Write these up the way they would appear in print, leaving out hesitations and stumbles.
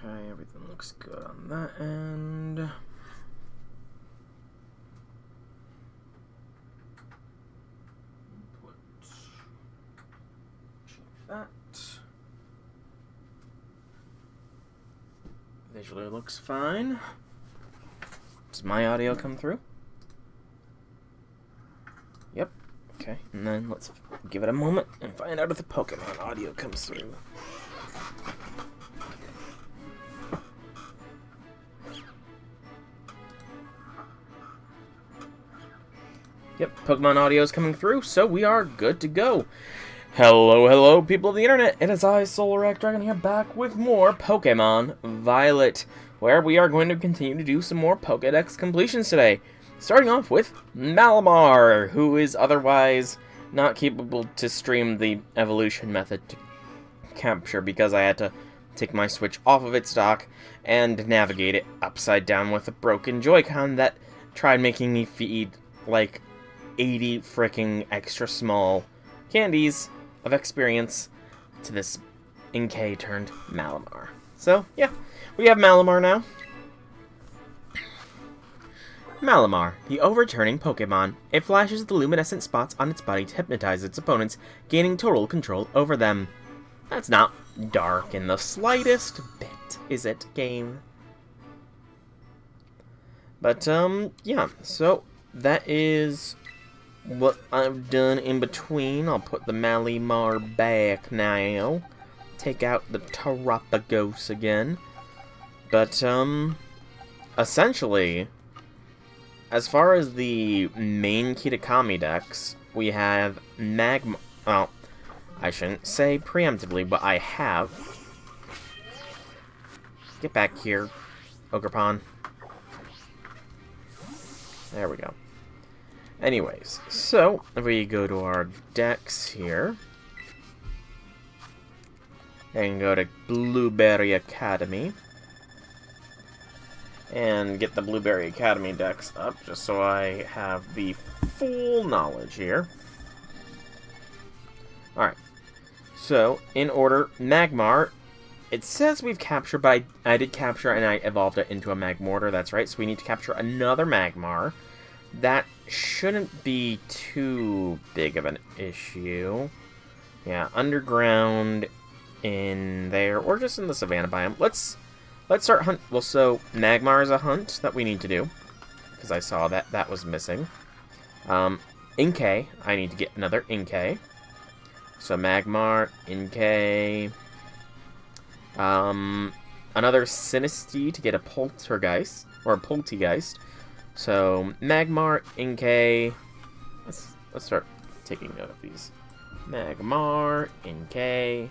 Okay, everything looks good on that end. Change that. Visually looks fine. Does my audio come through? Yep. Okay, and then let's give it a moment and find out if the Pokemon audio comes through. Yep, Pokemon audio is coming through, so we are good to go. Hello, people of the internet. It is I, Solarac Dragon, here back with more Pokemon Violet, where we are going to continue to do some more Pokedex completions today. Starting off with Malamar, who is otherwise not capable to stream the evolution method to capture because I had to take my Switch off of its dock and navigate it upside down with a broken Joy-Con that tried making me feed like 80 fricking extra small candies of experience to this Inkay turned Malamar. So, yeah, we have Malamar now. Malamar, the overturning Pokemon. It flashes the luminescent spots on its body to hypnotize its opponents, gaining total control over them. That's not dark in the slightest bit, is it, game? But, yeah, so that is what I've done in between. I'll put the Malamar back now. Take out the Terapagos again. But, essentially, as far as the main Kitakami decks, we have Magma... Well, I shouldn't say preemptively, but I have... Get back here, Ogrepon. There we go. Anyways, so, if we go to our decks here, and go to Blueberry Academy, and get the Blueberry Academy decks up, just so I have the full knowledge here. Alright, so, in order, Magmar, it says we've captured, but I did capture and I evolved it into a Magmortar, that's right, so we need to capture another Magmar. That shouldn't be too big of an issue. Yeah, underground in there, or just in the Savannah biome. Let's start hunt. Well, so Magmar is a hunt that we need to do, because I saw that was missing. Inkay, I need to get another Inkay. So Magmar, Inkay, another Sinistea to get a Poltergeist, or a Poltegeist. So, Magmar, Inkay, let's start taking note of these. Magmar, Inkay,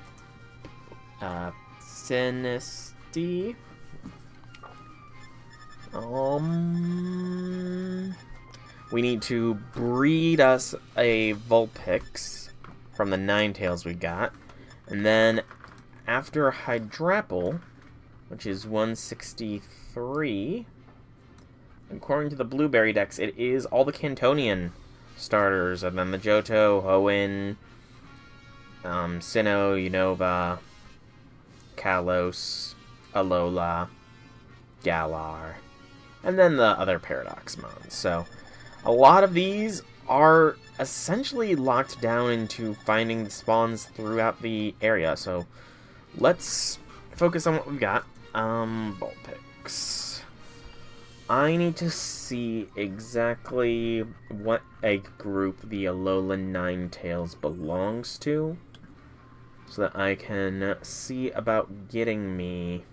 Sinistea, we need to breed us a Vulpix from the Ninetales we got, and then after Hydrapple, which is 163... According to the Blueberry decks, it is all the Cantonian starters, and then the Johto, Hoenn, Sinnoh, Unova, Kalos, Alola, Galar, and then the other Paradoxmon. So, a lot of these are essentially locked down into finding spawns throughout the area. So, let's focus on what we've got. Vulpix. I need to see exactly what egg group the Alolan Ninetales belongs to, so that I can see about getting me...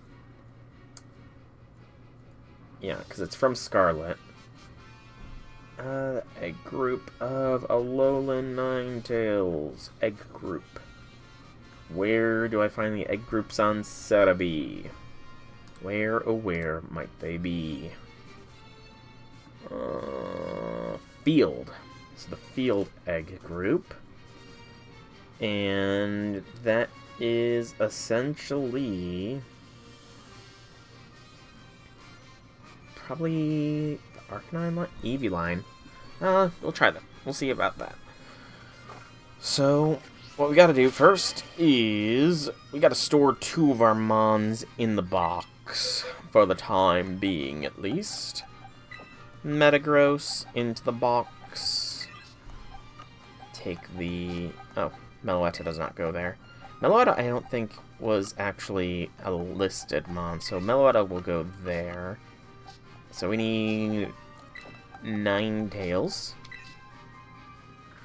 Yeah, because it's from Scarlet. Egg group of Alolan Ninetales. Egg group. Where do I find the egg groups on Celebi? Where, oh where might they be? Field. So the field egg group. And that is essentially probably the Arcanine line? Eevee line. We'll try that. We'll see about that. So, what we gotta do first is we gotta store 2 of our Mons in the box. box. For the time being, at least. Metagross into the box. Take the... Oh, Meloetta does not go there. Meloetta, I don't think, was actually a listed mon, so Meloetta will go there. So we need 9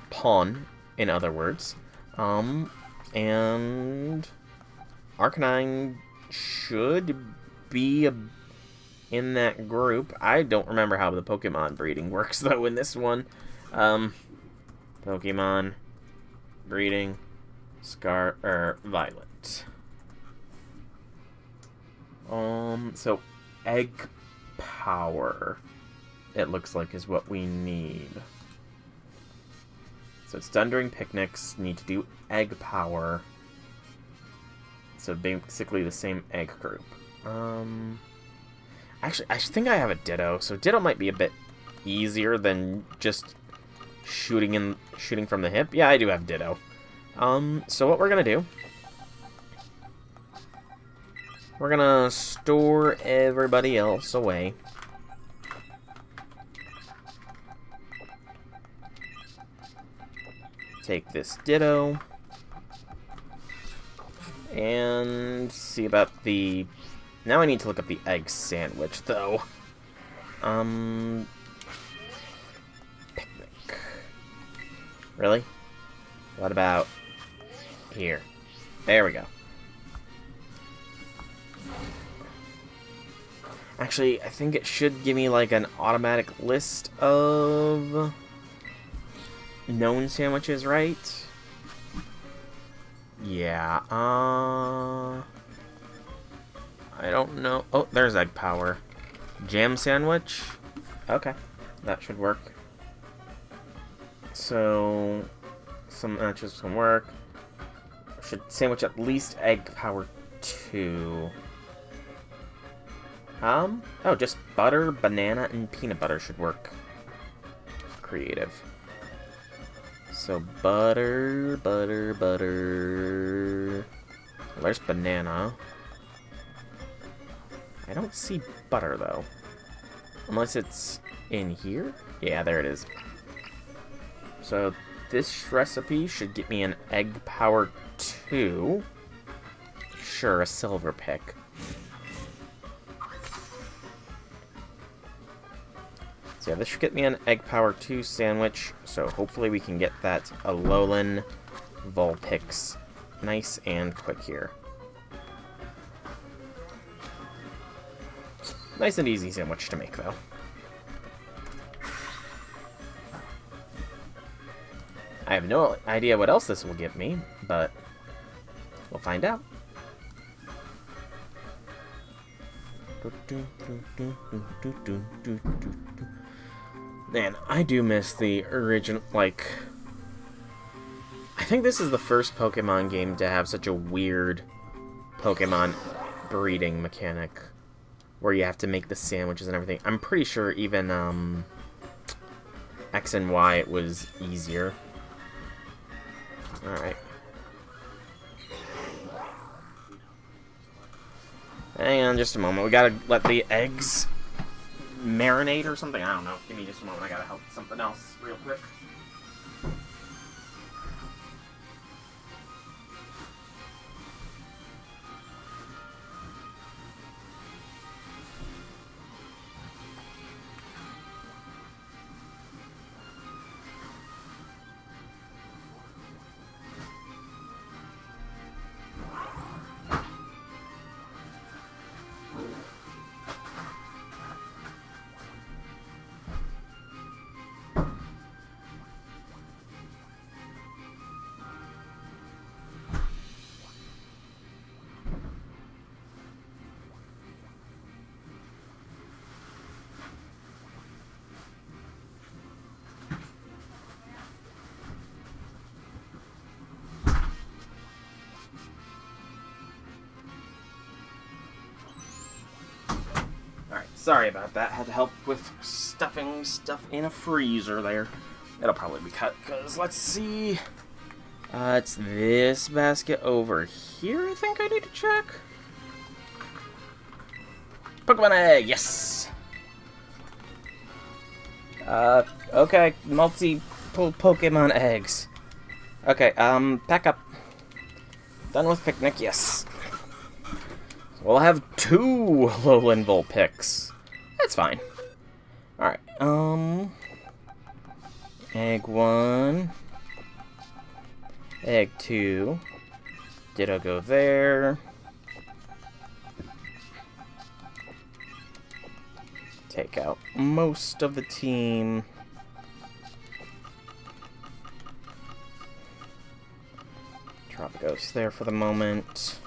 Pawn, in other words. And Arcanine should be in that group. I don't remember how the Pokemon breeding works, though, in this one. Pokemon breeding Violet. So egg power, it looks like, is what we need. So it's done during picnics, need to do egg power. So basically the same egg group. Actually, I think I have a Ditto, so Ditto might be a bit easier than just shooting from the hip. Yeah, I do have Ditto. So what we're gonna do, we're gonna store everybody else away. Take this Ditto. And see about the... Now I need to look up the egg sandwich, though. Picnic. Really? What about here? There we go. Actually, I think it should give me, like, an automatic list of known sandwiches, right? Yeah, I don't know. Oh, there's egg power. Jam sandwich? Okay, that should work. So, some matches can work. Should sandwich at least egg power 2. Oh, just butter, banana, and peanut butter should work. Creative. So butter. Well, there's banana. I don't see butter, though. Unless it's in here? Yeah, there it is. So this recipe should get me an egg power 2. Sure, a silver pick. So yeah, this should get me an egg power 2 sandwich. So hopefully we can get that Alolan Vulpix nice and quick here. Nice and easy sandwich to make, though. I have no idea what else this will give me, but we'll find out. Man, I do miss the original, like... I think this is the first Pokemon game to have such a weird Pokemon breeding mechanic, where you have to make the sandwiches and everything. I'm pretty sure even, X and Y, it was easier. Alright. Hang on just a moment. We gotta let the eggs marinate or something. I don't know. Give me just a moment. I gotta help with something else real quick. Sorry about that. Had to help with stuffing stuff in a freezer there. It'll probably be cut, because let's see. It's this basket over here, I think I need to check. Pokemon egg, yes! Okay, multiple Pokemon eggs. Okay, pack up. Done with picnic, yes. So we'll have 2 Lowland Vulpix. That's fine. Alright, egg 1. Egg 2. Ditto go there. Take out most of the team. Tropicos there for the moment.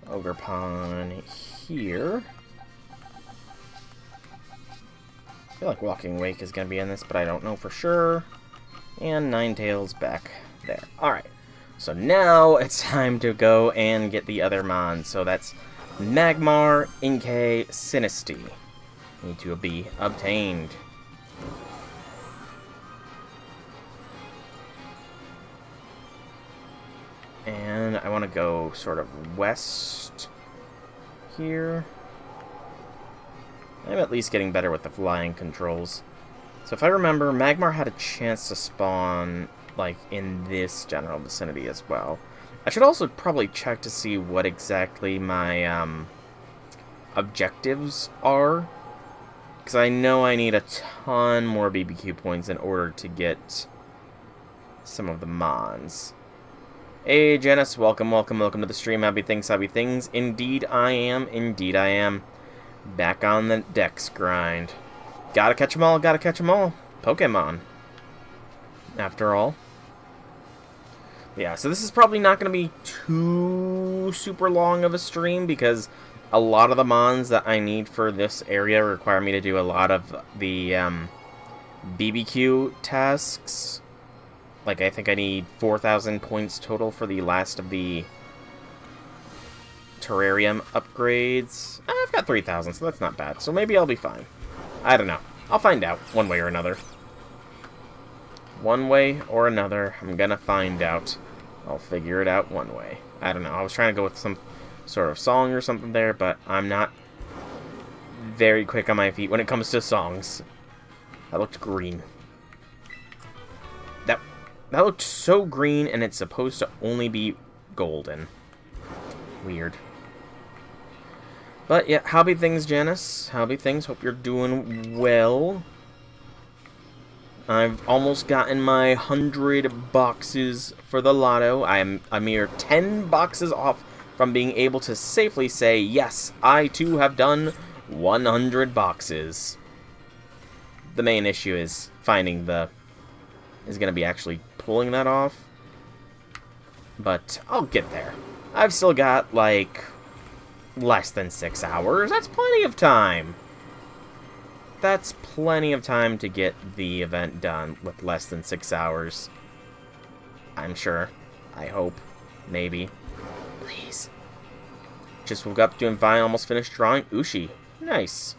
Ogerpon here. I feel like Walking Wake is going to be in this, but I don't know for sure. And Ninetales back there. Alright, so now it's time to go and get the other Mons. So that's Magmar, Inkay, Sinistea. Need to be obtained. And I want to go sort of west here. I'm at least getting better with the flying controls. So if I remember, Magmar had a chance to spawn, like, in this general vicinity as well. I should also probably check to see what exactly my objectives are. Because I know I need a ton more BBQ points in order to get some of the Mons. Hey, Janice, welcome to the stream. Happy things. Indeed I am. Back on the Dex grind. Gotta catch them all. Pokemon. After all. Yeah, so this is probably not going to be too super long of a stream, because a lot of the Mons that I need for this area require me to do a lot of the BBQ tasks. Like, I think I need 4,000 points total for the last of the terrarium upgrades. I've got 3,000, so that's not bad. So maybe I'll be fine. I don't know. I'll find out, one way or another. One way or another, I'm gonna find out. I'll figure it out one way. I don't know. I was trying to go with some sort of song or something there, but I'm not very quick on my feet when it comes to songs. That looked green. That looked so green, and it's supposed to only be golden. Weird. But yeah, how be things, Janice? How be things? Hope you're doing well. I've almost gotten my 100 boxes for the lotto. I'm a mere 10 boxes off from being able to safely say, yes, I too have done 100 boxes. The main issue is finding is going to be actually pulling that off. But I'll get there. I've still got, like, less than 6 hours. That's plenty of time. That's plenty of time to get the event done with less than 6 hours. I'm sure. I hope. Maybe. Please. Just woke up doing fine. Almost finished drawing Ushi. Nice.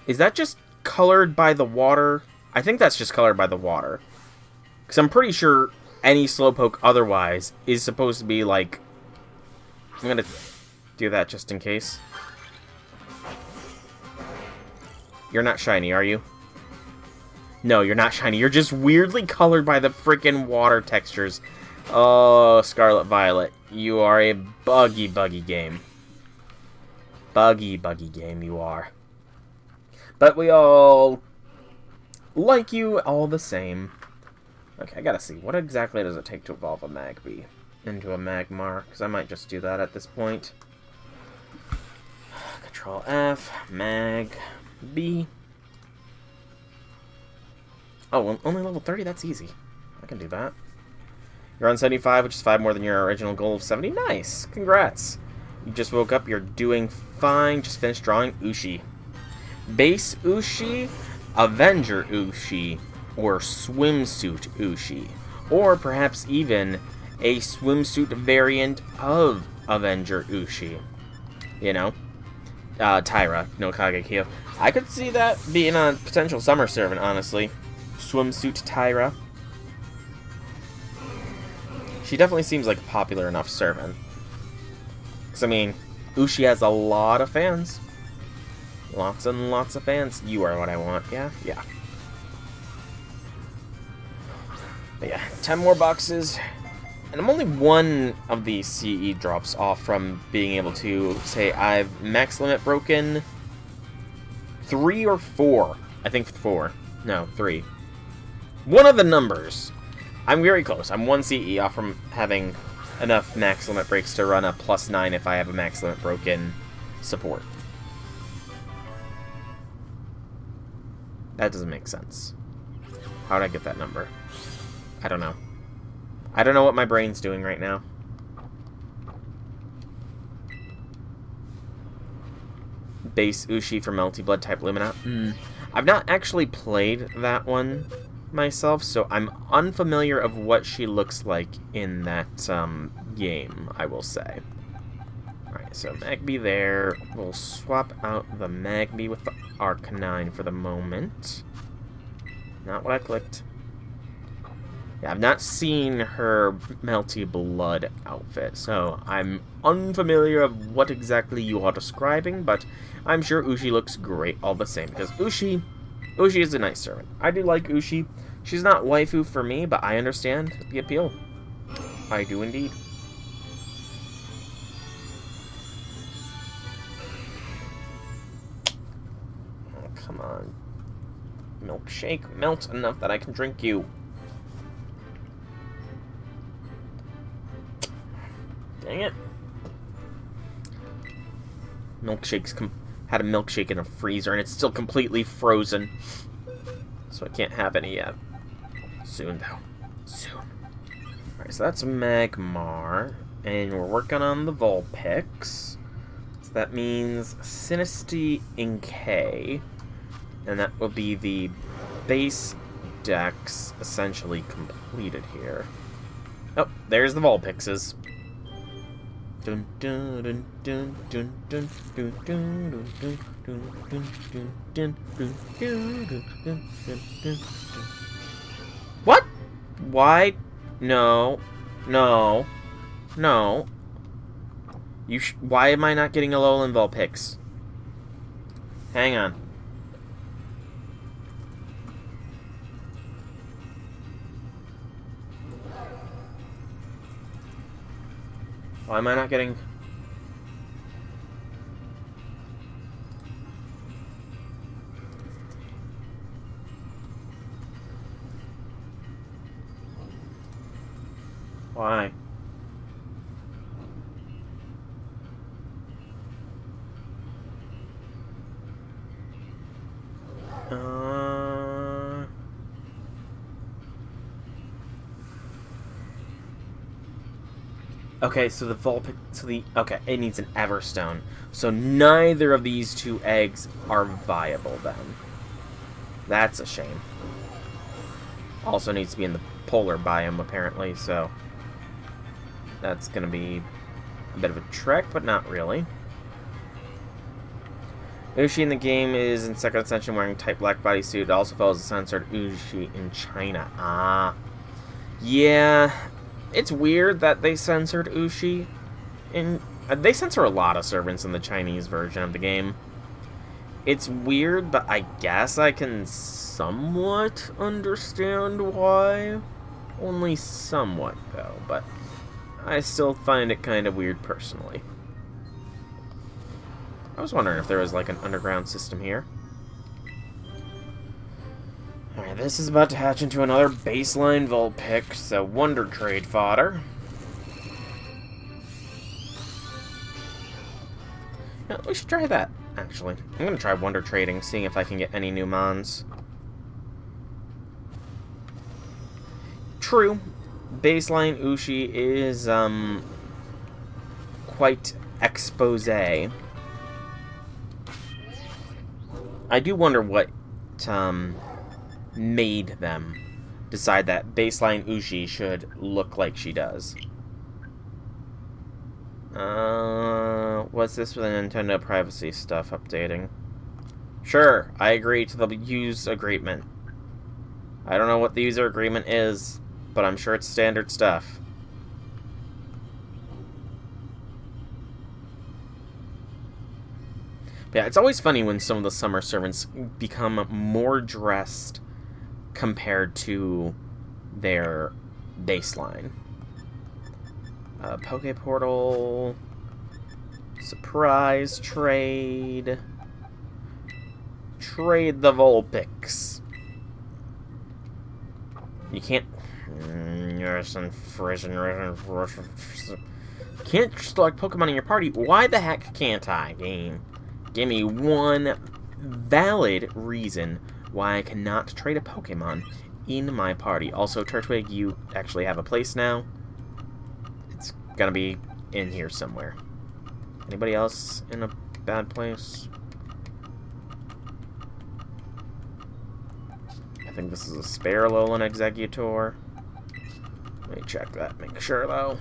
Is that just colored by the water? I think that's just colored by the water. Because I'm pretty sure any Slowpoke otherwise is supposed to be like... I'm going to do that just in case. You're not shiny, are you? No, you're not shiny. You're just weirdly colored by the freaking water textures. Oh, Scarlet Violet. You are a buggy game. Buggy game you are. But we all like you all the same. Okay, I gotta see. What exactly does it take to evolve a Magby into a Magmar? Because I might just do that at this point. Control F, Magby. Oh, well, only level 30? That's easy. I can do that. You're on 75, which is 5 more than your original goal of 70. Nice! Congrats! You just woke up. You're doing fine. Just finished drawing Ushi. Base Ushi, Avenger Ushi, or Swimsuit Ushi. Or perhaps even a swimsuit variant of Avenger Ushi. You know? Tyra, no Kagekyo. I could see that being a potential summer servant, honestly. Swimsuit Tyra. She definitely seems like a popular enough servant. Because, I mean, Ushi has a lot of fans. Lots and lots of fans. You are what I want. Yeah? Yeah. But yeah, 10 more boxes. And I'm only one of the CE drops off from being able to say I've max limit broken 3 or 4. I think 4. No, 3. One of the numbers. I'm very close. I'm 1 CE off from having enough max limit breaks to run a +9 if I have a max limit broken support. That doesn't make sense. How did I get that number? I don't know. I don't know what my brain's doing right now. Base Ushi for Melty Blood type Lumina. I've not actually played that one myself, so I'm unfamiliar of what she looks like in that game, I will say. Alright, so Magby there. We'll swap out the Magby with the Arcanine for the moment. Not what I clicked. Yeah, I've not seen her Melty Blood outfit, so I'm unfamiliar of what exactly you are describing, but I'm sure Ushi looks great all the same, because Ushi is a nice servant. I do like Ushi. She's not waifu for me, but I understand the appeal. I do indeed. Oh, come on. Milkshake, melt enough that I can drink you. Dang it. Had a milkshake in a freezer, and it's still completely frozen. So I can't have any yet. Soon, though. Soon. Alright, so that's Magmar. And we're working on the Vulpix. So that means Sinistea Inkay. And that will be the base dex essentially completed here. Oh, there's the Vulpixes. Dun dun dun dun dun dun dun dun dun dun dun dun dun. What? Why? No. No. No. Why am I not getting a Alolan Vulpix? Hang on. Why am I not getting... Why? Okay, so the Vulpix, okay, it needs an Everstone. So neither of these two eggs are viable then. That's a shame. Also needs to be in the polar biome apparently, so that's gonna be a bit of a trek, but not really. Ushi in the game is in second ascension wearing type black bodysuit. It also follows the censored Ushi in China. Ah. Yeah. It's weird that they censored Ushi. They censor a lot of servants in the Chinese version of the game. It's weird, but I guess I can somewhat understand why. Only somewhat, though, but I still find it kind of weird personally. I was wondering if there was like an underground system here. Alright, this is about to hatch into another baseline Vulpix, so Wonder Trade fodder. Yeah, we should try that, actually. I'm gonna try Wonder Trading, seeing if I can get any new mons. True, baseline Ushi is, quite exposé. I do wonder what, made them decide that baseline Ushi should look like she does. What's this with the Nintendo privacy stuff updating? Sure, I agree to the use agreement. I don't know what the user agreement is, but I'm sure it's standard stuff. Yeah, it's always funny when some of the summer servants become more dressed compared to their baseline. Poke Portal. Surprise trade. Trade the Vulpix. You can't... Can't select Pokemon in your party. Why the heck can't I, game? Give me one valid reason why I cannot trade a Pokemon in my party. Also, Turtwig, you actually have a place now. It's gonna be in here somewhere. Anybody else in a bad place? I think this is a spare Alolan Exeggutor. Let me check that, make sure though.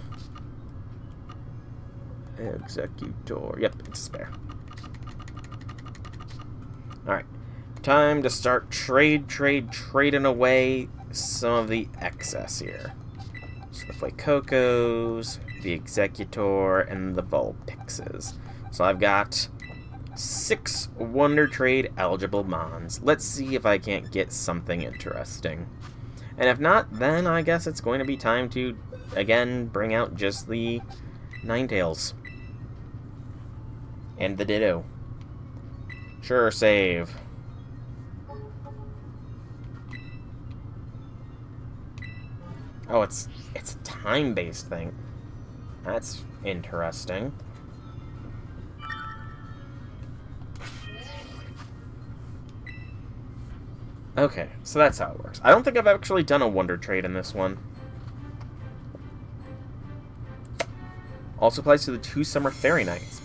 Exeggutor. Yep, it's a spare. Alright. Time to start trading away some of the excess here. So the Fuecocos, the Exeggutor, and the Vulpixes. So I've got 6 Wonder Trade eligible Mons. Let's see if I can't get something interesting. And if not, then I guess it's going to be time to, again, bring out just the Ninetales. And the Ditto. Sure, save. Oh, it's a time-based thing. That's interesting. Okay, so that's how it works. I don't think I've actually done a Wonder Trade in this one. Also applies to the 2 Summer Fairy Nights.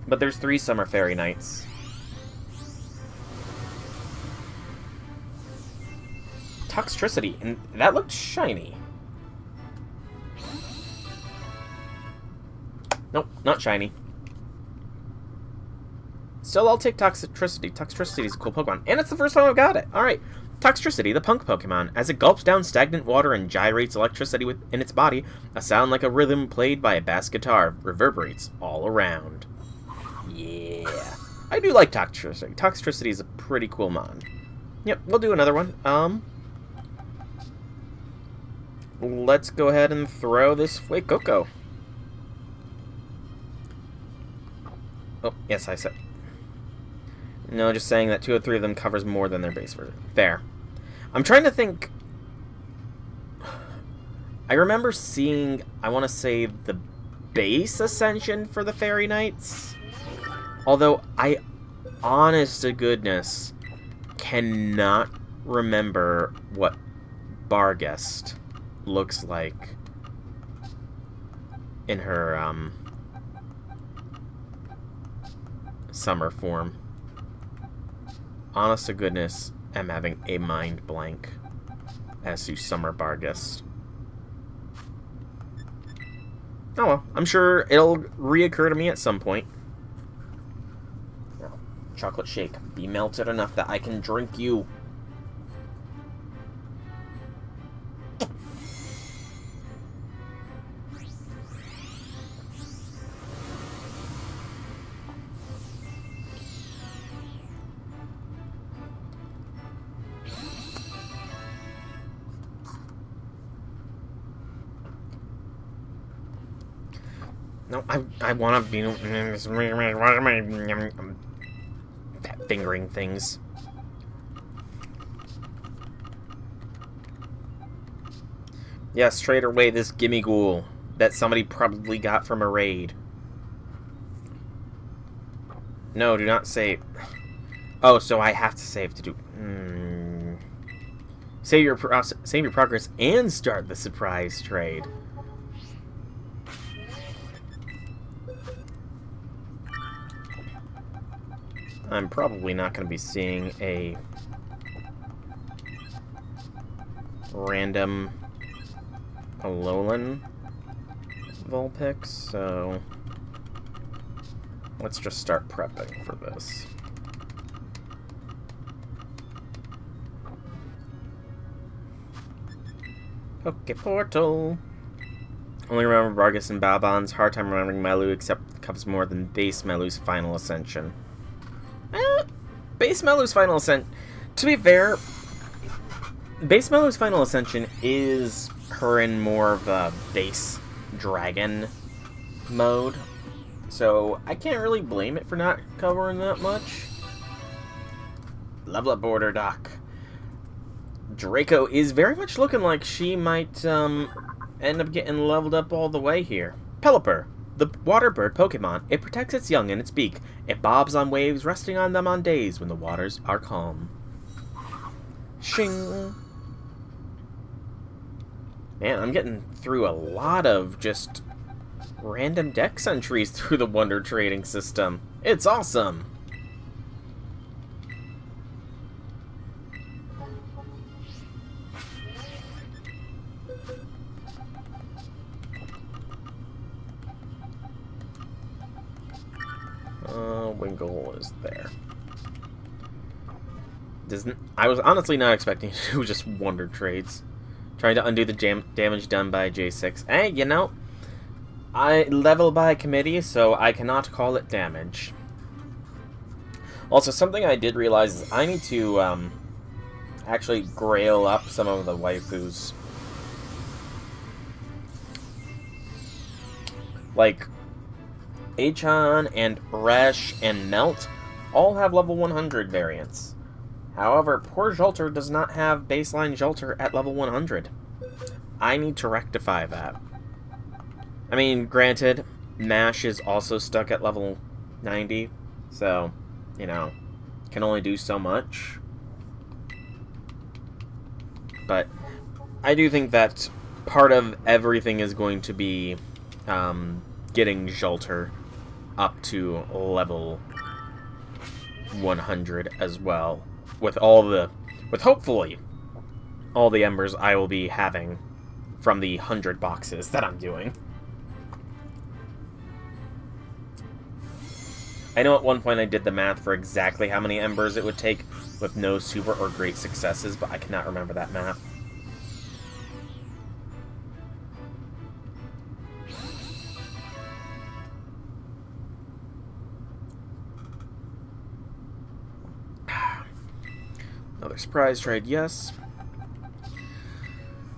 But there's 3 Summer Fairy Nights. Toxtricity, and that looked shiny. Nope, not shiny. Still, I'll take Toxtricity. Toxtricity is a cool Pokemon, and it's the first time I've got it. Alright, Toxtricity, the punk Pokemon. As it gulps down stagnant water and gyrates electricity within its body, a sound like a rhythm played by a bass guitar reverberates all around. Yeah. I do like Toxtricity. Toxtricity is a pretty cool mon. Yep, we'll do another one. Let's go ahead and throw this Fuecoco. Oh, yes, I said. No, just saying that 2 or 3 of them covers more than their base version. Fair. I'm trying to think. I remember seeing, I want to say, the base Ascension for the Fairy Knights. Although, I, honest to goodness, cannot remember what Barghest looks like in her, summer form. Honest to goodness, I'm having a mind blank as to Summer Barghest. Oh well, I'm sure it'll reoccur to me at some point. Now, chocolate shake, be melted enough that I can drink you. No, I want to be fat fingering things. Yes, trade away this gimme ghoul that somebody probably got from a raid. No, do not save. Oh, so I have to save to do. Save your progress and start the surprise trade. I'm probably not going to be seeing a random Alolan Vulpix, so let's just start prepping for this. Poke Portal. Only remember Barghest and Balbon's. Hard time remembering Milu, except it covers more than base Milu's final ascension. Base Mellow's Final Ascension, to be fair, Base Mellow's Final Ascension is her in more of a base dragon mode, so I can't really blame it for not covering that much. Level up border dock. Draco is very much looking like she might end up getting leveled up all the way here. Pelipper, the water bird Pokemon. It protects its young in its beak. It bobs on waves, resting on them on days when the waters are calm. Shing! Man, I'm getting through a lot of just random dex entries through the Wonder Trading System. It's awesome! Wingull is there. I was honestly not expecting to do just Wonder Trades. Trying to undo the damage done by J6. Hey, you know, I level by committee, so I cannot call it damage. Also, something I did realize is I need to actually grail up some of the waifus. Like Achan and Resh and Melt all have level 100 variants. However, poor Jolter does not have baseline Jolter at level 100. I need to rectify that. I mean, granted, Mash is also stuck at level 90, so, you know, can only do so much. But I do think that part of everything is going to be getting Jolter up to level 100 as well. With hopefully all the embers I will be having from the 100 boxes that I'm doing. I know at one point I did the math for exactly how many embers it would take with no super or great successes, but I cannot remember that math. Another surprise trade, yes.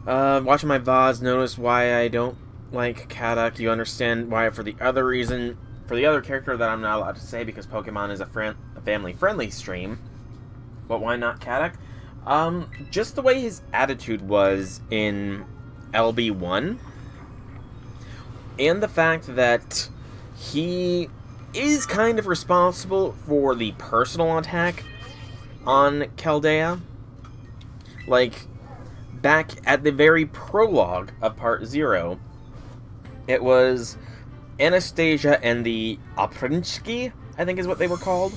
Watching my VODs, notice why I don't like Kadak. You understand why for the other reason, for the other character that I'm not allowed to say because Pokemon is a family-friendly stream. But why not Kadak? Just the way his attitude was in LB1. And the fact that he is kind of responsible for the personal attack on Keldea. Like, back at the very prologue of Part 0, it was Anastasia and the Oprinchki, I think is what they were called,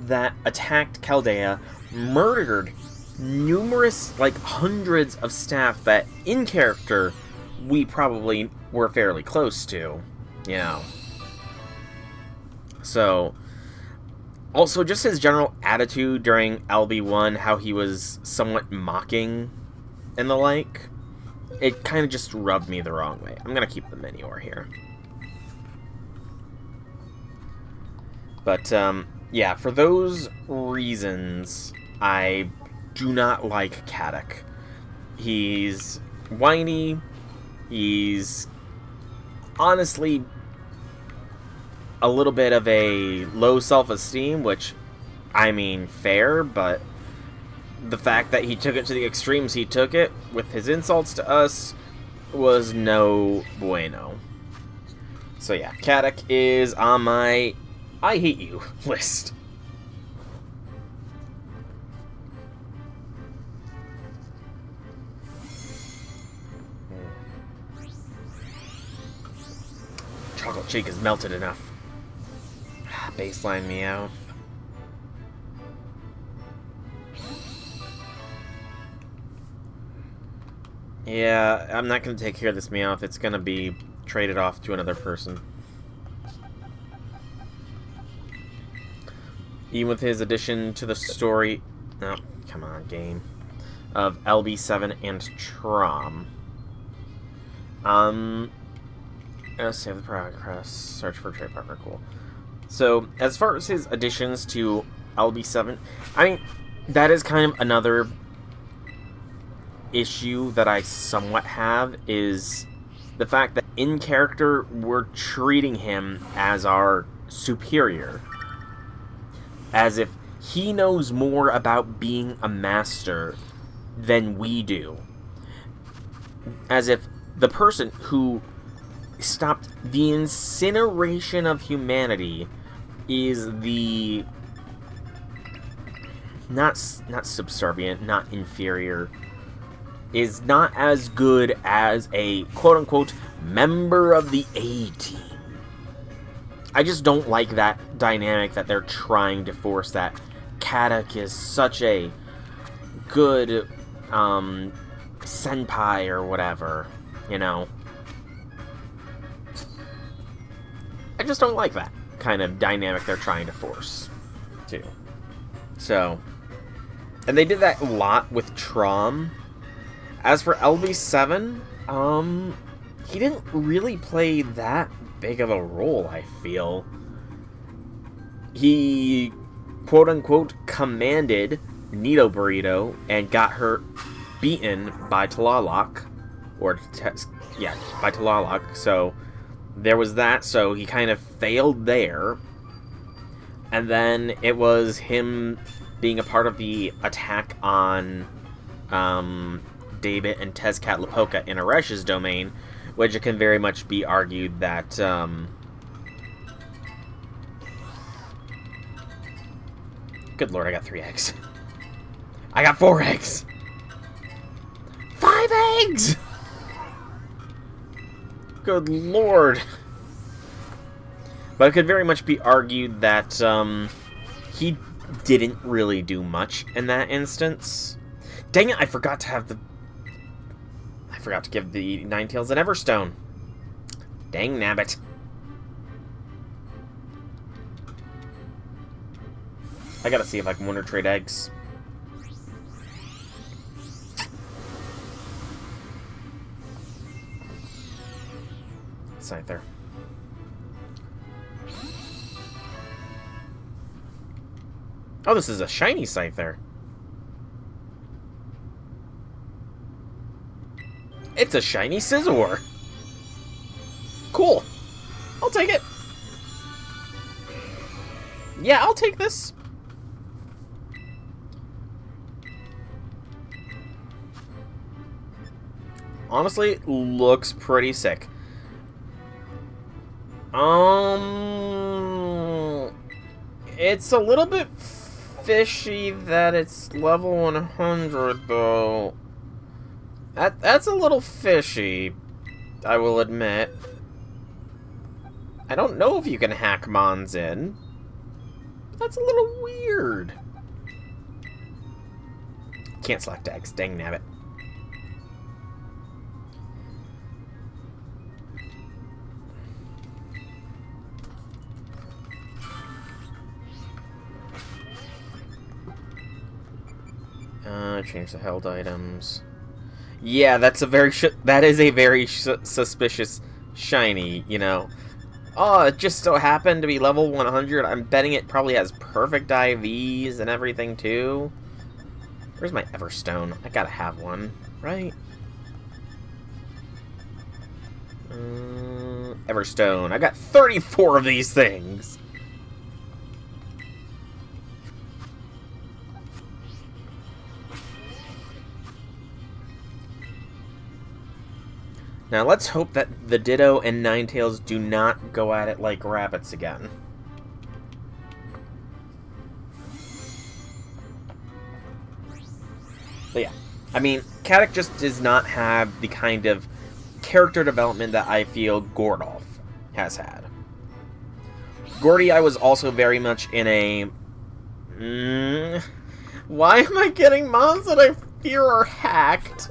that attacked Keldea, murdered numerous, like, hundreds of staff that, in character, we probably were fairly close to, you know. So, also, just his general attitude during LB1, how he was somewhat mocking and the like, it kind of just rubbed me the wrong way. I'm going to keep the Minior here. But, yeah, for those reasons, I do not like Kadak. He's whiny, he's honestly a little bit of a low self-esteem, which, I mean, fair, but the fact that he took it to the extremes he took it, with his insults to us, was no bueno. So yeah, Kadak is on my I hate you list. Chocolate Cheek is melted enough. Baseline Meowth. Yeah, I'm not going to take care of this Meowth. It's going to be traded off to another person. Even with his addition to the story... Oh, come on, game. Of LB7 and Trom. Save the progress. Search for trade partner. Cool. So, as far as his additions to LB7. I mean, that is kind of another issue that I somewhat have, is the fact that in character we're treating him as our superior, as if he knows more about being a master than we do, as if the person who stopped the incineration of humanity is the not subservient, not inferior, is not as good as a quote-unquote member of the A-team. I just don't like that dynamic that they're trying to force, that Katak is such a good senpai or whatever, you know. I just don't like that kind of dynamic they're trying to force, too. So, and they did that a lot with Trom. As for LB7, he didn't really play that big of a role, I feel. He, quote-unquote, commanded Nito Burrito and got her beaten by Talalak. By Talalak. So, there was that, so he kind of failed there. And then it was him being a part of the attack on David and Tezcatlipoca in Aresh's domain, which it can very much be argued that good lord, I got 3 eggs. I got 4 eggs! 5 eggs! Good lord. But it could very much be argued that he didn't really do much in that instance. Dang it, I forgot to give the Ninetales an Everstone. Dang nabbit. I gotta see if I can win or trade eggs. Scyther. Oh, this is a shiny Scyther. It's a shiny Scizor. Cool. I'll take it. Yeah, I'll take this. Honestly, looks pretty sick. It's a little bit fishy that it's level 100, though. That's a little fishy, I will admit. I don't know if you can hack Mons in. That's a little weird. Can't select eggs, dang nabbit. Change the held items. Yeah, that is a very suspicious shiny, you know. Oh, it just so happened to be level 100. I'm betting it probably has perfect IVs and everything, too. Where's my Everstone? I gotta have one, right? Everstone. I got 34 of these things. Now, let's hope that the Ditto and Ninetales do not go at it like rabbits again. But yeah, I mean, Katak just does not have the kind of character development that I feel Gordolf has had. Gordy, I was also very much in a... why am I getting mons that I fear are hacked?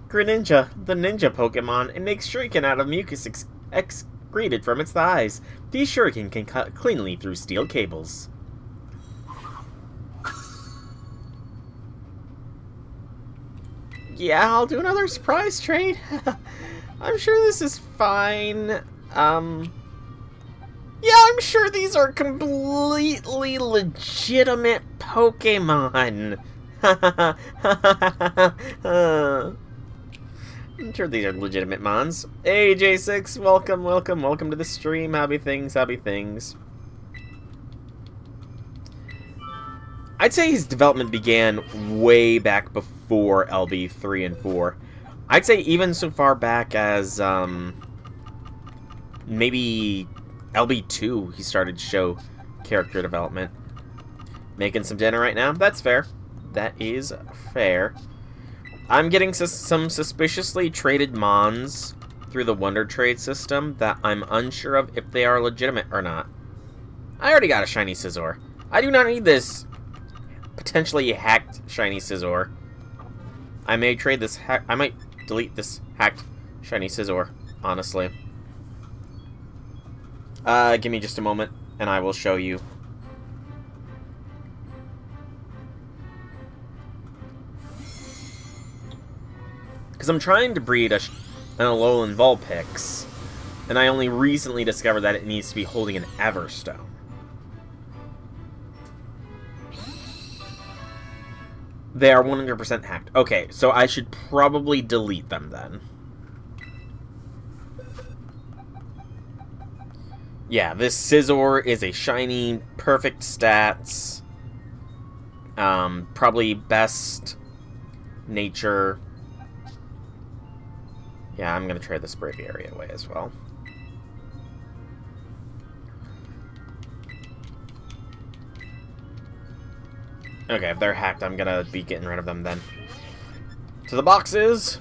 Greninja, the ninja Pokemon, it makes shuriken out of mucus excreted from its thighs. These shuriken can cut cleanly through steel cables. Yeah, I'll do another surprise trade. I'm sure this is fine. Yeah, I'm sure these are completely legitimate Pokemon. I'm sure these are legitimate mons. Hey, J6, welcome, welcome, welcome to the stream. Happy things, happy things. I'd say his development began way back before LB 3 and 4. I'd say even so far back as, maybe LB 2, he started to show character development. Making some dinner right now? That's fair. That is fair. I'm getting some suspiciously traded mons through the Wonder Trade system that I'm unsure of if they are legitimate or not. I already got a shiny Scizor. I do not need this potentially hacked shiny Scizor. I may trade this I might delete this hacked shiny Scizor, honestly. Give me just a moment, and I will show you. Because I'm trying to breed an Alolan Vulpix, and I only recently discovered that it needs to be holding an Everstone. They are 100% hacked. Okay, so I should probably delete them then. Yeah, this Scizor is a shiny, perfect stats. Probably best nature. Yeah, I'm gonna trade this Braviary away as well. Okay, if they're hacked, I'm gonna be getting rid of them then. To the boxes!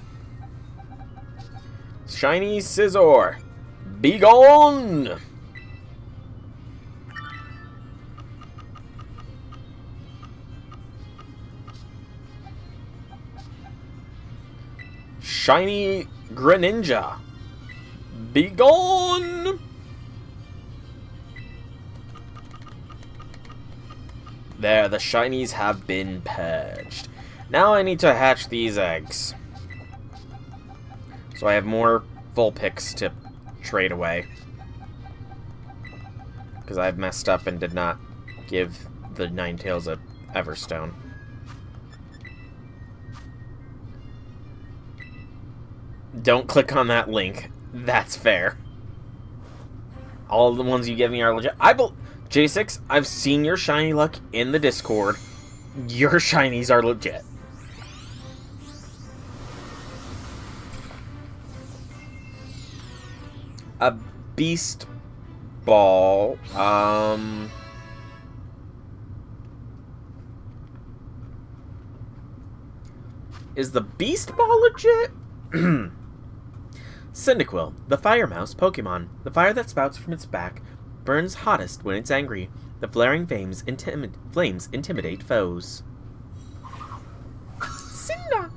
Shiny Scizor! Be gone! Shiny Greninja! Be gone! There, the shinies have been purged. Now I need to hatch these eggs. So I have more Vulpix to trade away. Because I've messed up and did not give the Ninetales a Everstone. Don't click on that link. That's fair. All of the ones you give me are legit. J6, I've seen your shiny luck in the Discord. Your shinies are legit. A Beast Ball. Is the Beast Ball legit? Cyndaquil, the Fire Mouse Pokemon. The fire that spouts from its back burns hottest when it's angry. The flaring flames intimidate foes. Cyndaquil!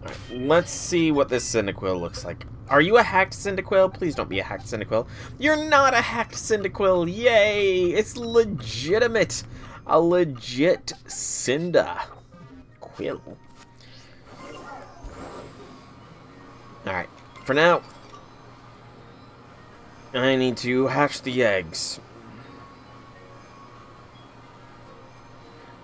Alright, let's see what this Cyndaquil looks like. Are you a hacked Cyndaquil? Please don't be a hacked Cyndaquil. You're not a hacked Cyndaquil! Yay! It's legitimate! A legit Cyndaquil. Alright, for now, I need to hatch the eggs.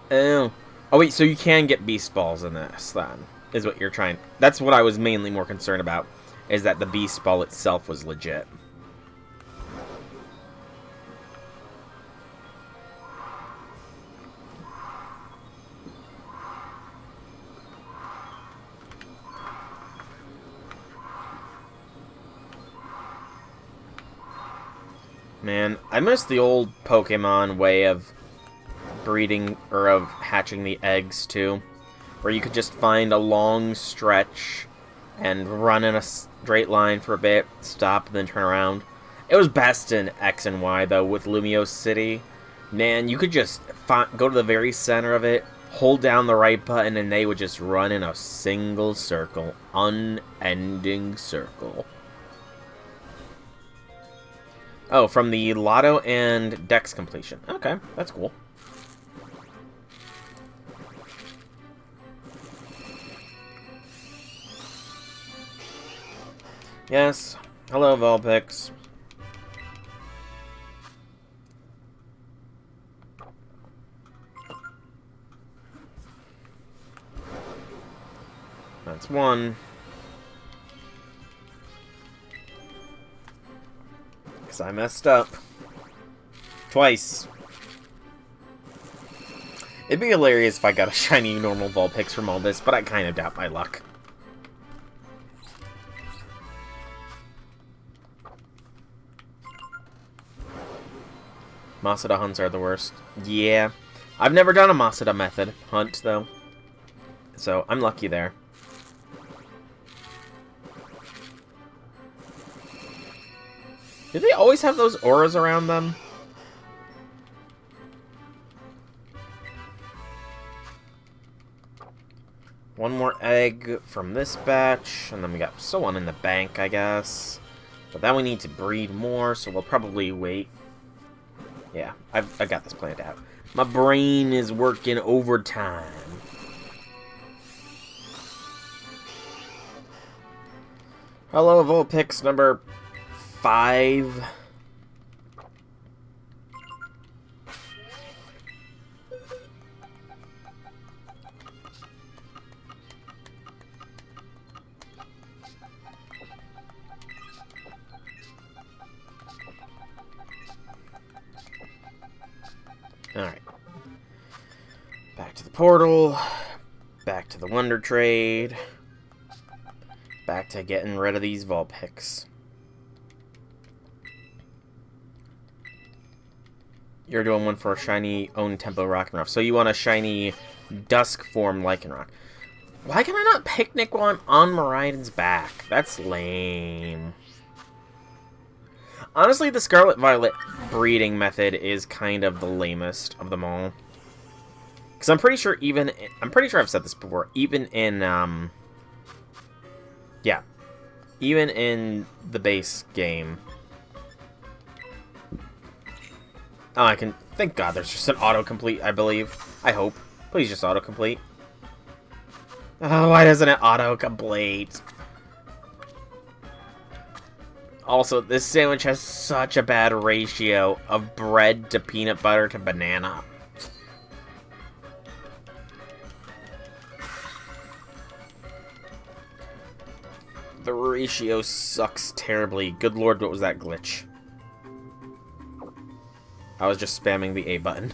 Oh, wait, so you can get Beast Balls in this, then, is what you're trying. That's what I was mainly more concerned about, is that the Beast Ball itself was legit. Man, I miss the old Pokemon way of breeding, or of hatching the eggs, too. Where you could just find a long stretch and run in a straight line for a bit, stop, and then turn around. It was best in X and Y, though, with Lumiose City. Man, you could just go to the very center of it, hold down the right button, and they would just run in a single circle. Unending circle. Oh, from the Lotto and Dex completion. Okay, that's cool. Yes, Hello, Vulpix. That's one. Because I messed up. Twice. It'd be hilarious if I got a shiny normal Vulpix from all this, but I kind of doubt my luck. Masada hunts are the worst. Yeah. I've never done a Masada method hunt, though. So, I'm lucky there. Do they always have those auras around them? One more egg from this batch, and then we got still one in the bank, I guess. But then we need to breed more, so we'll probably wait. Yeah, I got this planned out. My brain is working overtime. Hello, Vulpix number 5. Alright. Back to the portal. Back to the Wonder Trade. Back to getting rid of these Vulpix. You're doing one for a shiny own Tempo Rock'n'Rock. So you want a shiny Dusk form Lycanroc. Why can I not picnic while I'm on Miraidon's back? That's lame. Honestly, the Scarlet Violet breeding method is kind of the lamest of them all. Because I'm pretty sure I'm pretty sure I've said this before, even in, yeah. Even in the base game. Oh, I can, thank God there's just an autocomplete, I believe. I hope. Please just autocomplete. Oh, why doesn't it autocomplete? Also, this sandwich has such a bad ratio of bread to peanut butter to banana. The ratio sucks terribly. Good lord, what was that glitch? I was just spamming the A button.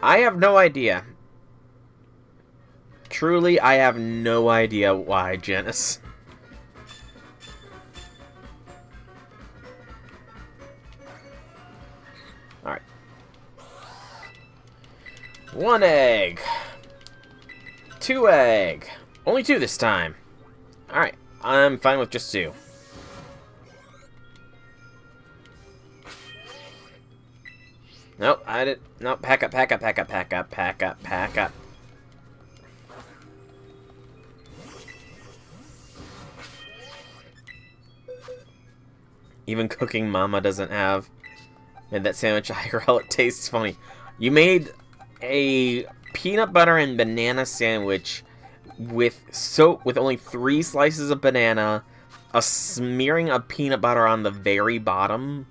I have no idea. Truly, I have no idea why, Janice. Alright. 1 egg. 2 egg. Only 2 this time. Alright, I'm fine with just 2. Nope, I did. Nope, pack up, pack up, pack up, pack up, pack up, pack up. Even cooking mama doesn't have. And that sandwich IRL, it tastes funny. You made a peanut butter and banana sandwich with only 3 slices of banana, a smearing of peanut butter on the very bottom,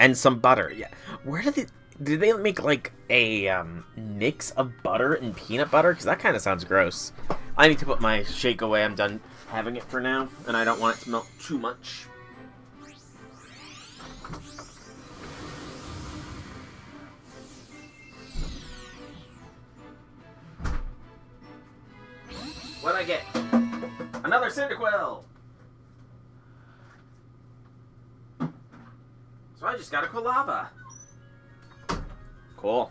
and some butter. Yeah, where did they make like a mix of butter and peanut butter? Because that kind of sounds gross. I need to put my shake away. I'm done having it for now, and I don't want it to melt too much. What'd I get? Another Cyndaquil! So I just got a Quilava. Cool.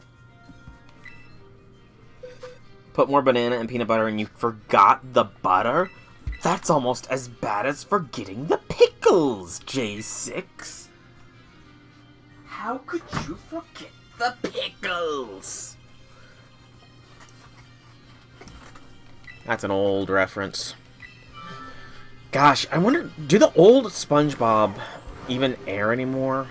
Put more banana and peanut butter and you forgot the butter? That's almost as bad as forgetting the pickles, J6. How could you forget the pickles? That's an old reference. Gosh, I wonder, do the old SpongeBob even air anymore?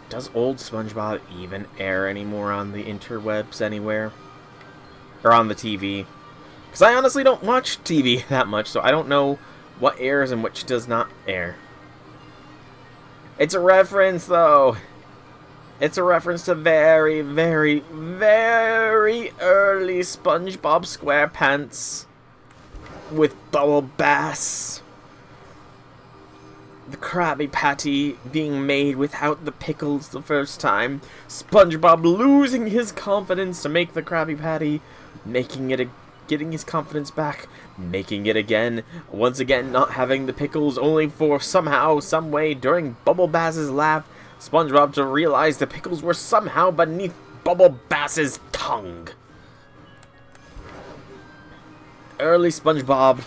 Does old SpongeBob even air anymore on the interwebs anywhere? Or on the TV. Because I honestly don't watch TV that much, so I don't know what airs and which does not air. It's a reference, though. It's a reference to very, very, very early SpongeBob SquarePants with Bubble Bass. The Krabby Patty being made without the pickles the first time. SpongeBob losing his confidence to make the Krabby Patty, making it getting his confidence back, making it again, once again not having the pickles, only for somehow, some way, during Bubble Bass's laugh, SpongeBob to realize the pickles were somehow beneath Bubble Bass's tongue. Early SpongeBob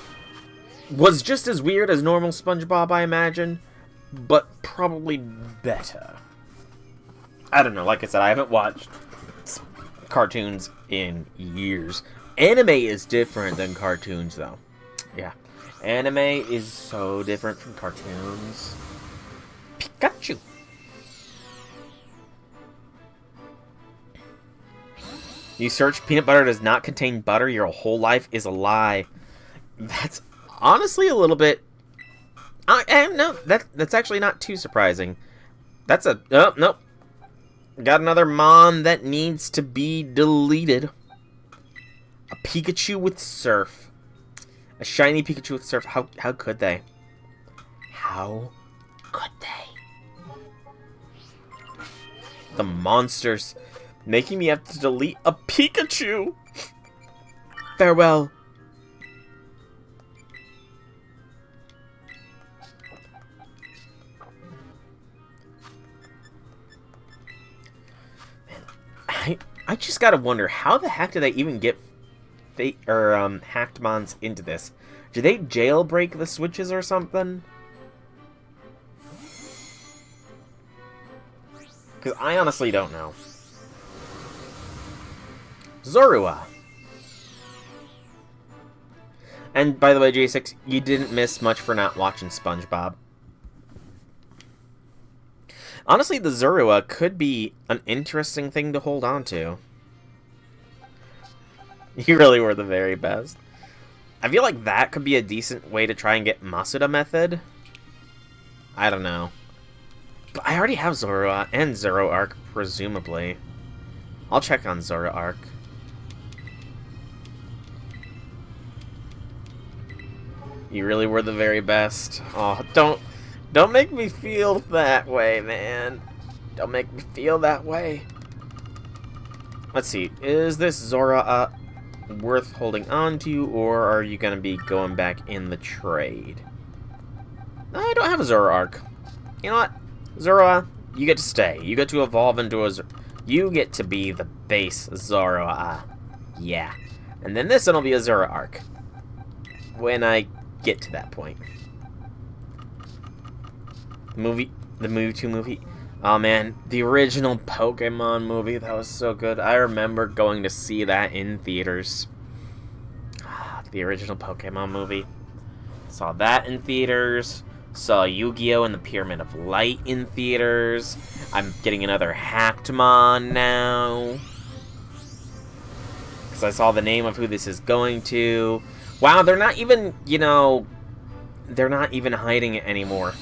was just as weird as normal SpongeBob, I imagine, but probably better. I don't know, like I said, I haven't watched cartoons in years. Anime is different than cartoons, though. Yeah. Anime is so different from cartoons. Pikachu! You search peanut butter does not contain butter, your whole life is a lie. That's honestly a little bit... no, that's actually not too surprising. That's a... Oh, nope. Got another mon that needs to be deleted. A Pikachu with Surf. A shiny Pikachu with Surf. How could they? How could they? The monsters. Making me have to delete a Pikachu. Farewell. Man, I just gotta wonder, how the heck did they even get hacked mons into this? Did they jailbreak the switches or something? Because I honestly don't know. Zorua. And by the way, J6, you didn't miss much for not watching SpongeBob. Honestly, the Zorua could be an interesting thing to hold on to. You really were the very best. I feel like that could be a decent way to try and get Masuda method. I don't know. But I already have Zorua and Zoroark, presumably. I'll check on Zoroark. You really were the very best. Oh, don't make me feel that way, man. Don't make me feel that way. Let's see. Is this Zora worth holding on to, or are you going to be going back in the trade? I don't have a Zoroark. You know what? Zora, you get to stay. You get to evolve into a... You get to be the base Zora. Yeah. And then this one will be a Zoroark. When I get to that point. The Mewtwo movie. Oh man, the original Pokemon movie, that was so good. I remember going to see that in theaters. The original Pokemon movie. Saw that in theaters. Saw Yu-Gi-Oh! And the Pyramid of Light in theaters. I'm getting another Hackmon now. Because I saw the name of who this is going to. Wow, they're not even, you know, they're not even hiding it anymore.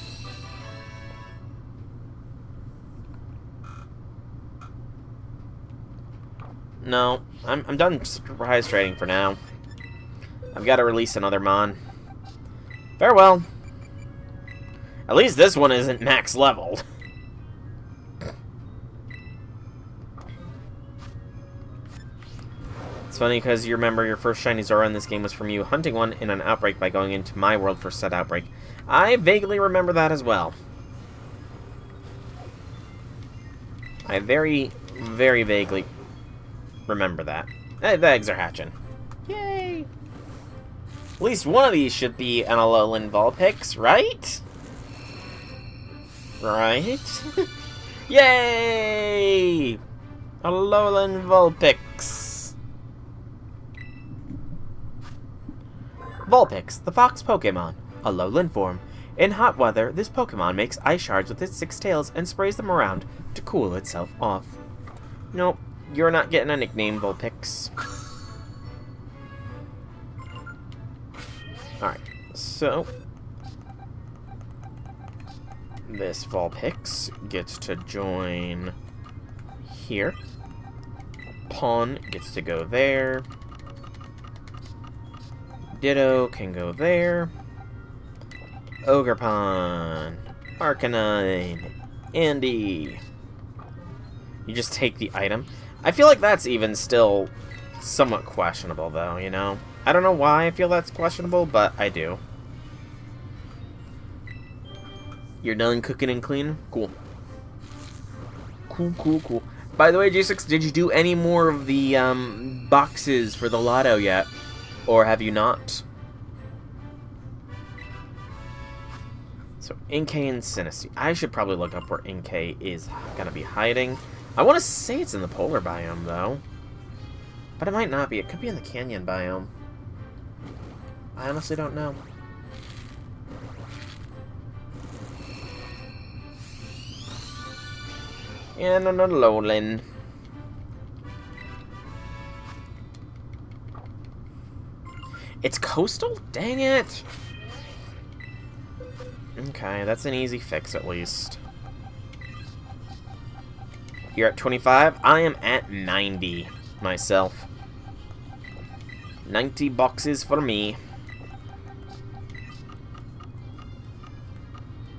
No, I'm done surprise trading for now. I've got to release another mon. Farewell. At least this one isn't max level. It's funny because you remember your first shiny Zora in this game was from you hunting one in an outbreak by going into my world for said outbreak. I vaguely remember that as well. I very, very vaguely remember that. Hey, the eggs are hatching. Yay! At least one of these should be an Alolan Vulpix, right? Right? Yay! Alolan Vulpix. Vulpix, the fox Pokemon. Alolan form. In hot weather, this Pokemon makes ice shards with its 6 tails and sprays them around to cool itself off. Nope, you're not getting a nickname, Vulpix. So, this Vulpix gets to join here. Pawn gets to go there. Ditto can go there. Ogerpon, Arcanine, Andy. You just take the item. I feel like that's even still somewhat questionable, though, you know? I don't know why I feel that's questionable, but I do. You're done cooking and cleaning? Cool. Cool. By the way, J6, did you do any more of the boxes for the lotto yet? Or have you not? So, Inkay and Sinistea. I should probably look up where Inkay is going to be hiding. I want to say it's in the polar biome, though. But it might not be. It could be in the canyon biome. I honestly don't know. And on a lowland. It's coastal? Dang it! Okay, that's an easy fix at least. You're at 25. I am at 90 myself. 90 boxes for me.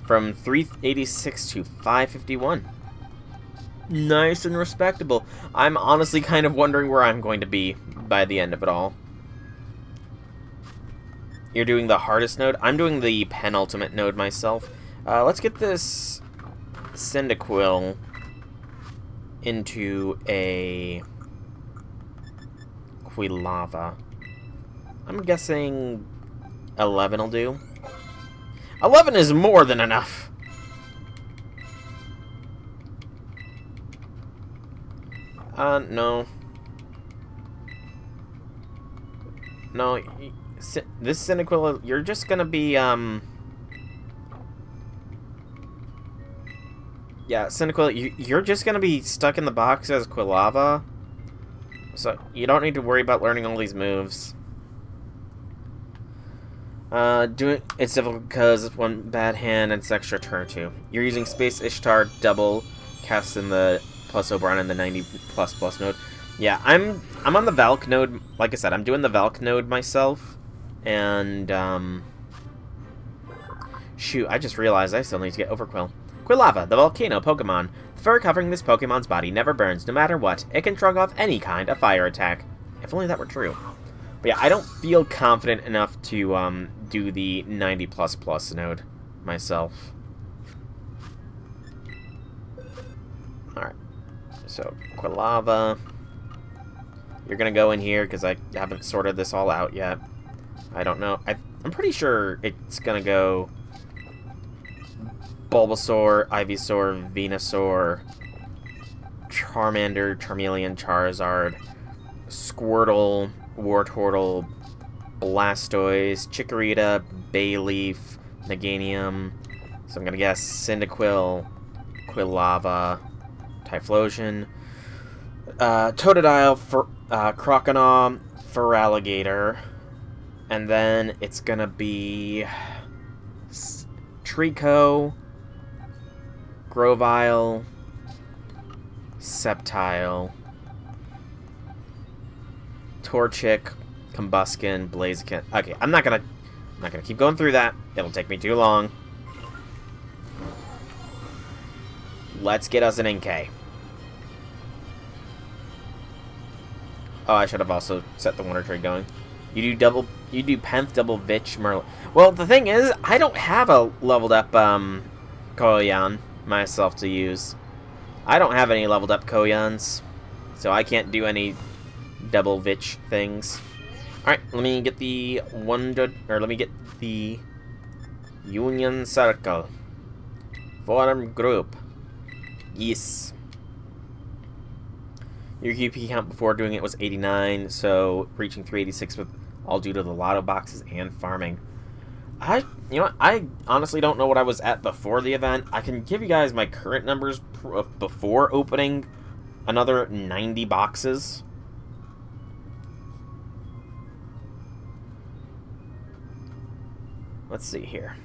From 386 to 551. Nice and respectable. I'm honestly kind of wondering where I'm going to be by the end of it all. You're doing the hardest node? I'm doing the penultimate node myself. Let's get this Cyndaquil into a Quilava. I'm guessing 11 will do. 11 is more than enough. No. No, this Cyndaquil, you're just gonna be, yeah, Cyndaquil, you're just gonna be stuck in the box as Quilava. So, you don't need to worry about learning all these moves. It's difficult because it's one bad hand and it's extra turn 2. You're using Space Ishtar double cast in the plus Oberon in the 90++ node. Yeah, I'm on the Valk node. Like I said, I'm doing the Valk node myself. And, shoot, I just realized I still need to get Overquill. Quilava, the volcano Pokemon. The fur covering this Pokemon's body never burns, no matter what. It can shrug off any kind of fire attack. If only that were true. But yeah, I don't feel confident enough to, do the 90++ node myself. Alright. So, Quilava. You're gonna go in here, because I haven't sorted this all out yet. I don't know. I'm pretty sure it's gonna go Bulbasaur, Ivysaur, Venusaur, Charmander, Charmeleon, Charizard, Squirtle, Wartortle, Blastoise, Chikorita, Bayleaf, Meganium. So I'm gonna guess Cyndaquil, Quilava, Typhlosion, Totodile, Croconaw, Feraligatr. And then it's gonna be Trico, Grovyle, Sceptile, Torchic, Combuskin, Blaziken. Okay, I'm not gonna keep going through that. It'll take me too long. Let's get us an Inkay. Oh, I should have also set the Wonder Trade going. You do Penth, double Vitch, Merlin. Well, the thing is, I don't have a leveled up, Koyan myself to use. I don't have any leveled up Koyans, so I can't do any double Vitch things. Alright, let me get the let me get the Union Circle. Forum Group. Yes. Your QP count before doing it was 89, so reaching 386 with all due to the lotto boxes and farming. You know what? I honestly don't know what I was at before the event. I can give you guys my current numbers before opening another 90 boxes. Let's see here.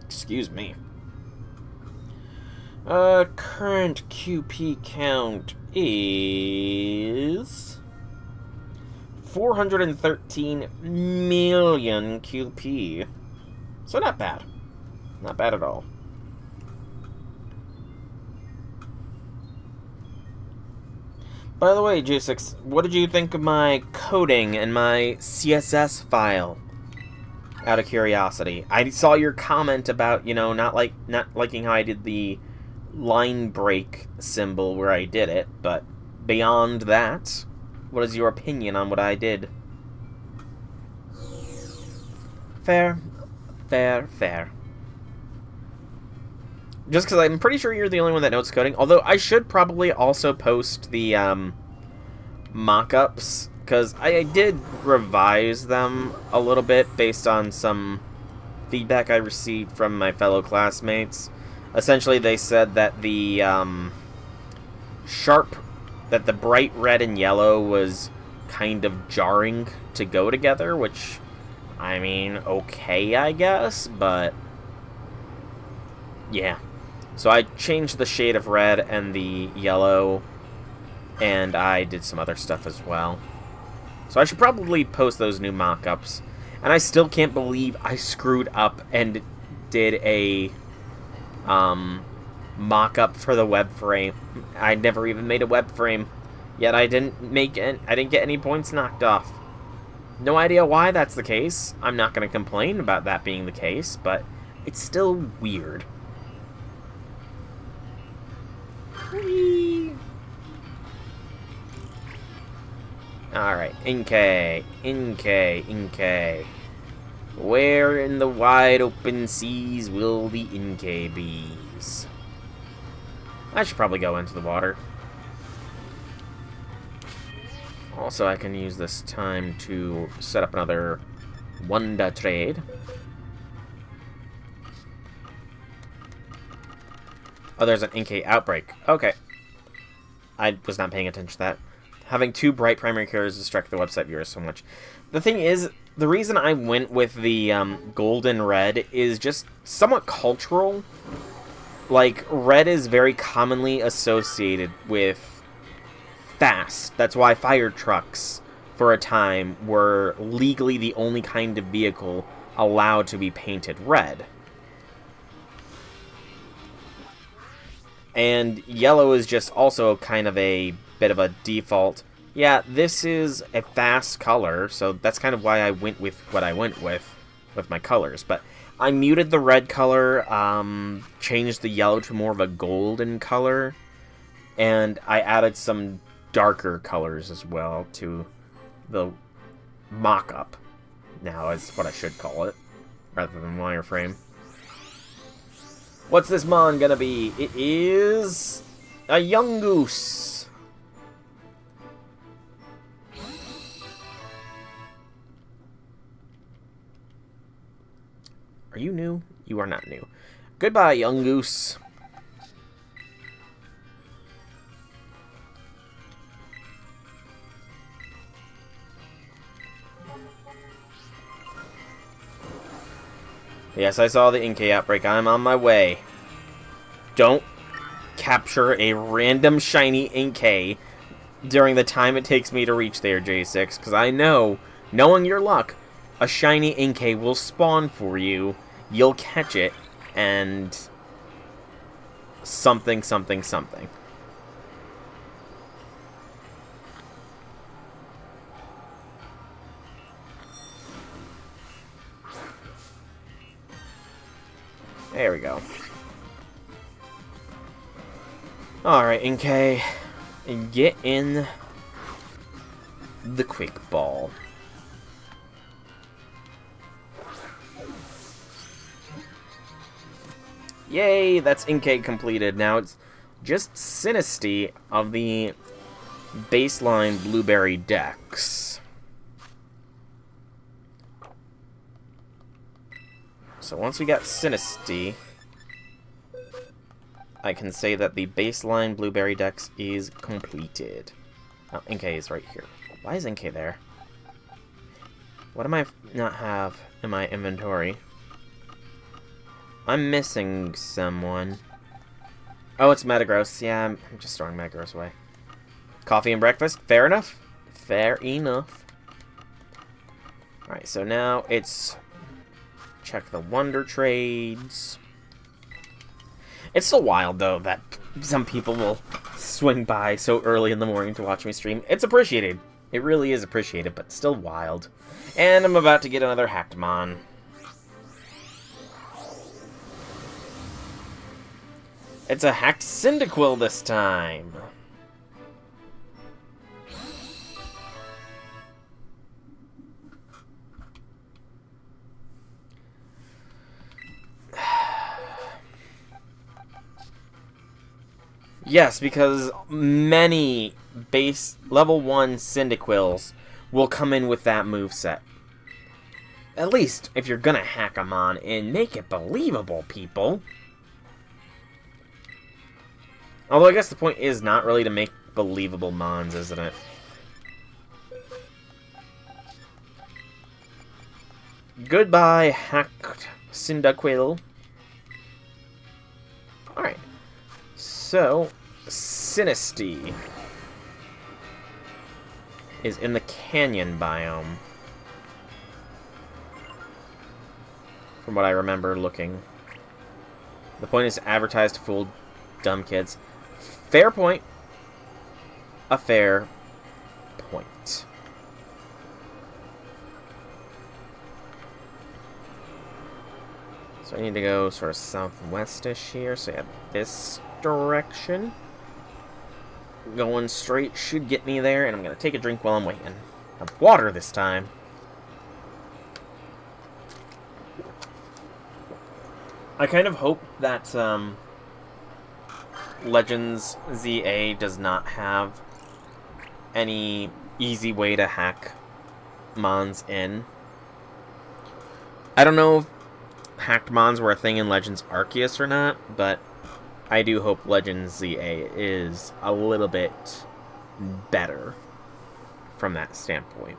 Excuse me. Current QP count is 413 million QP. So not bad. Not bad at all. By the way, J6, what did you think of my coding and my CSS file? Out of curiosity. I saw your comment about, you know, not liking how I did the line break symbol where I did it, but beyond that, what is your opinion on what I did? Fair. Fair. Just because I'm pretty sure you're the only one that knows coding. Although I should probably also post the mock-ups, because I did revise them a little bit based on some feedback I received from my fellow classmates. Essentially, they said that the the bright red and yellow was kind of jarring to go together, which, I mean, okay, I guess, but yeah. So I changed the shade of red and the yellow, and I did some other stuff as well. So I should probably post those new mock-ups. And I still can't believe I screwed up and did a mock-up for the web frame. I never even made a web frame, yet I didn't get any points knocked off. No idea why that's the case. I'm not going to complain about that being the case, but it's still weird. Whee! Alright, Inkay. Where in the wide open seas will the Inkay be? I should probably go into the water. Also, I can use this time to set up another Wanda trade. Oh, there's an Inkay outbreak. Okay. I was not paying attention to that. Having two bright primary colors distracted the website viewers so much. The thing is, the reason I went with the golden red is just somewhat cultural. Like, red is very commonly associated with fast. That's why fire trucks, for a time, were legally the only kind of vehicle allowed to be painted red. And yellow is just also kind of a bit of a default. Yeah, this is a fast color, so that's kind of why I went with what I went with my colors. But I muted the red color, changed the yellow to more of a golden color, and I added some darker colors as well to the mock-up. Now is what I should call it, rather than wireframe. What's this mon gonna be? It is a young goose. Are you new? You are not new. Goodbye, young goose. Yes, I saw the Inkay outbreak. I'm on my way. Don't capture a random shiny Inkay during the time it takes me to reach there, J6, because I know, knowing your luck, a shiny Inkay will spawn for you, you'll catch it, and something. There we go. Alright, Inkay, get in the quick ball. Yay, that's Inkay completed. Now it's just Sinisty of the baseline Blueberry decks. So once we got Sinisty, I can say that the baseline Blueberry Dex is completed. Oh, Inkay is right here. Why is Inkay there? What am I not have in my inventory? I'm missing someone. Oh, it's Metagross. Yeah, I'm just throwing Metagross away. Coffee and breakfast? Fair enough. Fair enough. Alright, so now it's... check the Wonder Trades. It's so wild, though, that some people will swing by so early in the morning to watch me stream. It's appreciated. It really is appreciated, but still wild. And I'm about to get another Hackmon. It's a hacked Cyndaquil this time. Yes, because many base level 1 Cyndaquils will come in with that moveset. At least if you're gonna hack them on and make it believable, people. Although I guess the point is not really to make believable mons, isn't it? Goodbye, hacked Cyndaquil. Alright. So, Sinistea is in the canyon biome. From what I remember looking. The point is to advertise to fool dumb kids. Fair point. A fair point. So I need to go sort of southwestish here. So yeah, this direction. Going straight should get me there, and I'm going to take a drink while I'm waiting. Have water this time. I kind of hope that Legends ZA does not have any easy way to hack mons in. I don't know if hacked mons were a thing in Legends Arceus or not, but I do hope Legends ZA is a little bit better from that standpoint.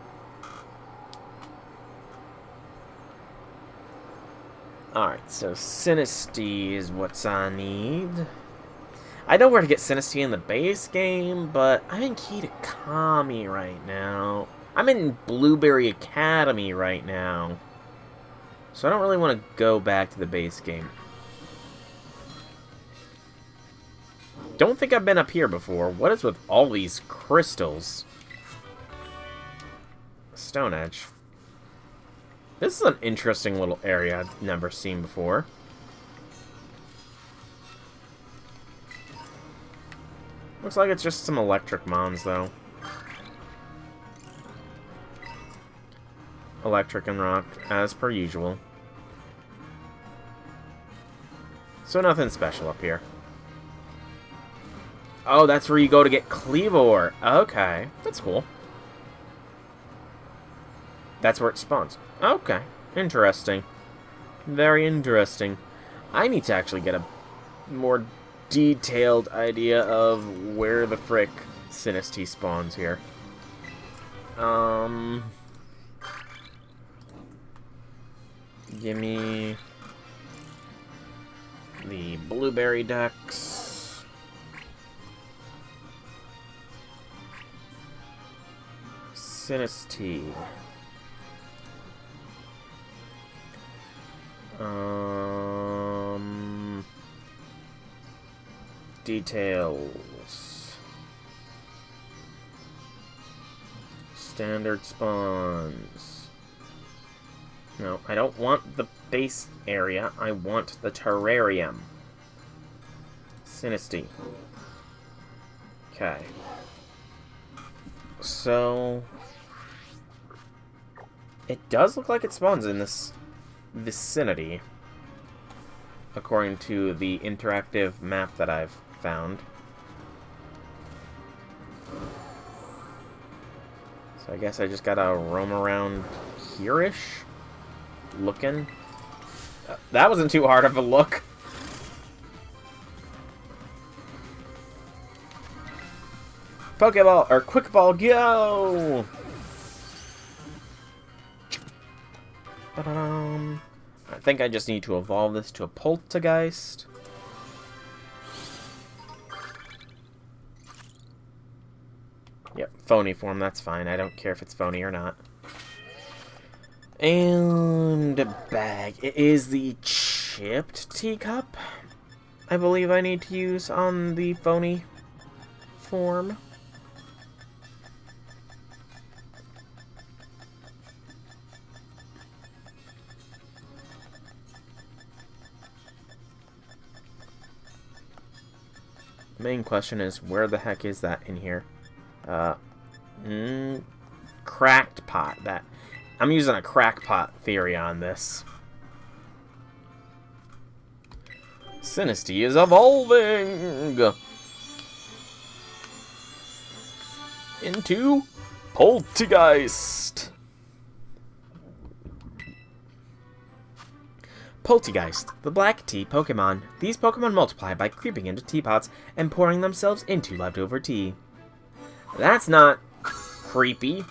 Alright, so Sinistea is what's I need. I know where to get Sinistea in the base game, but I'm in Kitakami right now. I'm in Blueberry Academy right now. So I don't really want to go back to the base game. Don't think I've been up here before. What is with all these crystals? Stone Edge. This is an interesting little area I've never seen before. Looks like it's just some electric mons, though. Electric and rock, as per usual. So nothing special up here. Oh, that's where you go to get Cleavor. Okay, that's cool. That's where it spawns. Okay, interesting. Very interesting. I need to actually get a more detailed idea of where the frick Sinistea spawns here. Give me the Blueberry Dex. Sinistea. Details. Standard spawns. No, I don't want the base area. I want the terrarium. Sinistea. Okay. So it does look like it spawns in this vicinity, according to the interactive map that I've found. So I guess I just gotta roam around here-ish, looking. That wasn't too hard of a look. Pokeball, or Quick Ball, go! I think I just need to evolve this to a Poltergeist. Yep, phony form, that's fine. I don't care if it's phony or not. And a bag. It is the chipped teacup, I believe I need to use on the phony form. The main question is, where the heck is that in here? Cracked pot. That I'm using a crackpot theory on this. Sinistea is evolving into Poltergeist. Poltergeist, the black tea Pokemon. These Pokemon multiply by creeping into teapots and pouring themselves into leftover tea. That's not creepy.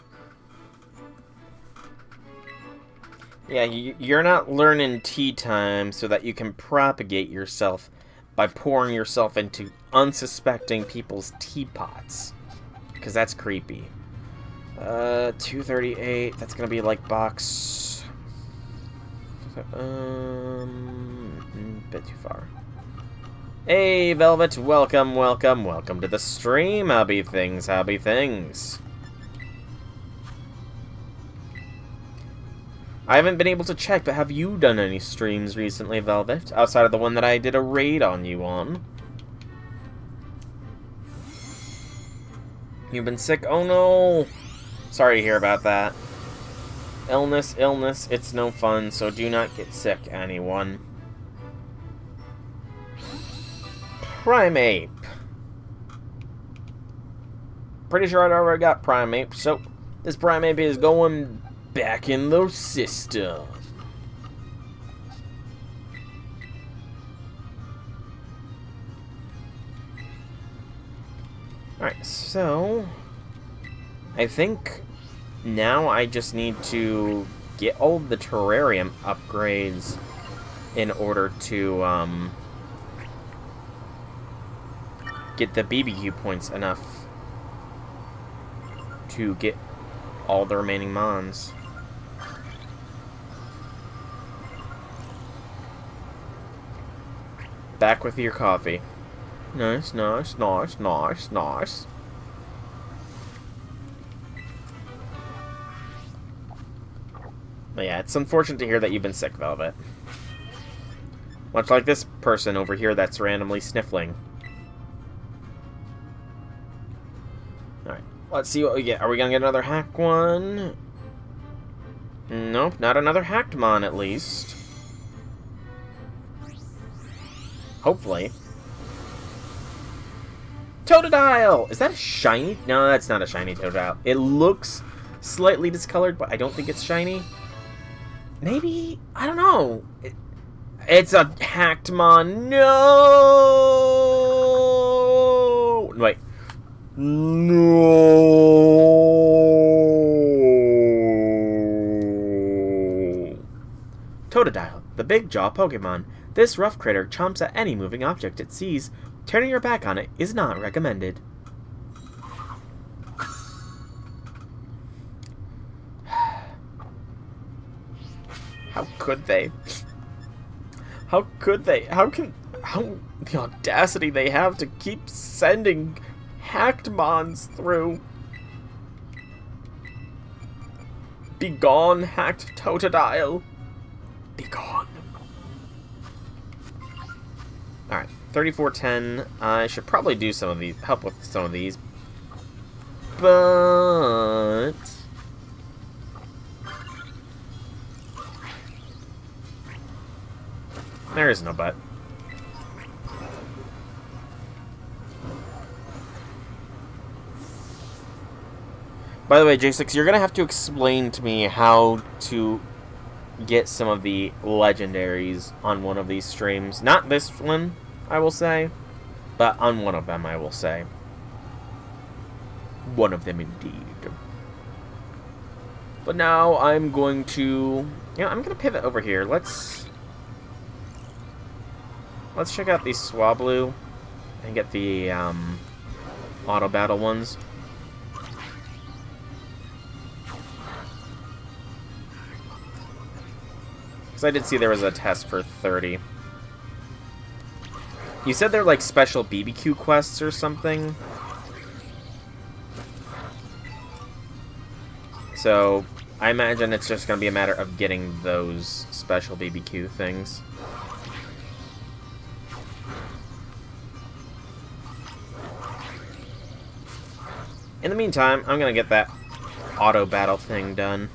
Yeah, you're not learning tea time so that you can propagate yourself by pouring yourself into unsuspecting people's teapots. Because that's creepy. 238, that's gonna be like box... bit too far. Hey, Velvet, welcome, welcome, welcome to the stream. Howby things, howby things. I haven't been able to check, but have you done any streams recently, Velvet? Outside of the one that I did a raid on you on. You've been sick? Oh no! Sorry to hear about that. Illness, illness, it's no fun, so do not get sick, anyone. Primeape. Pretty sure I already got Primeape, so this Primeape is going back in the system. Alright, so I think now I just need to get all of the terrarium upgrades in order to get the BBQ points enough to get all the remaining mons. Back with your coffee. Nice, nice, nice, nice, nice. But yeah, it's unfortunate to hear that you've been sick, Velvet. Much like this person over here that's randomly sniffling. Alright, let's see what we get. Are we gonna get another hack one? Nope, not another hacked mon at least. Hopefully. Totodile! Is that a shiny? No, that's not a shiny Totodile. It looks slightly discolored, but I don't think it's shiny. Maybe? I don't know. It's a hacked mon. No! Wait. No! Totodile, the big jaw Pokemon. This rough critter chomps at any moving object it sees. Turning your back on it is not recommended. How could they? How could they? How the audacity they have to keep sending hacked mons through? Begone, hacked Totodile. Begone. Alright, 3410. I should probably do some of these, help with some of these. But there is no but. By the way, J6, you're gonna have to explain to me how to get some of the legendaries on one of these streams. Not this one, I will say, but on one of them, I will say. One of them indeed. But now I'm going to... I'm going to pivot over here. Let's check out these Swablu and get the auto battle ones. Because I did see there was a test for 30. You said they're like special BBQ quests or something? So, I imagine it's just going to be a matter of getting those special BBQ things. In the meantime, I'm going to get that auto battle thing done.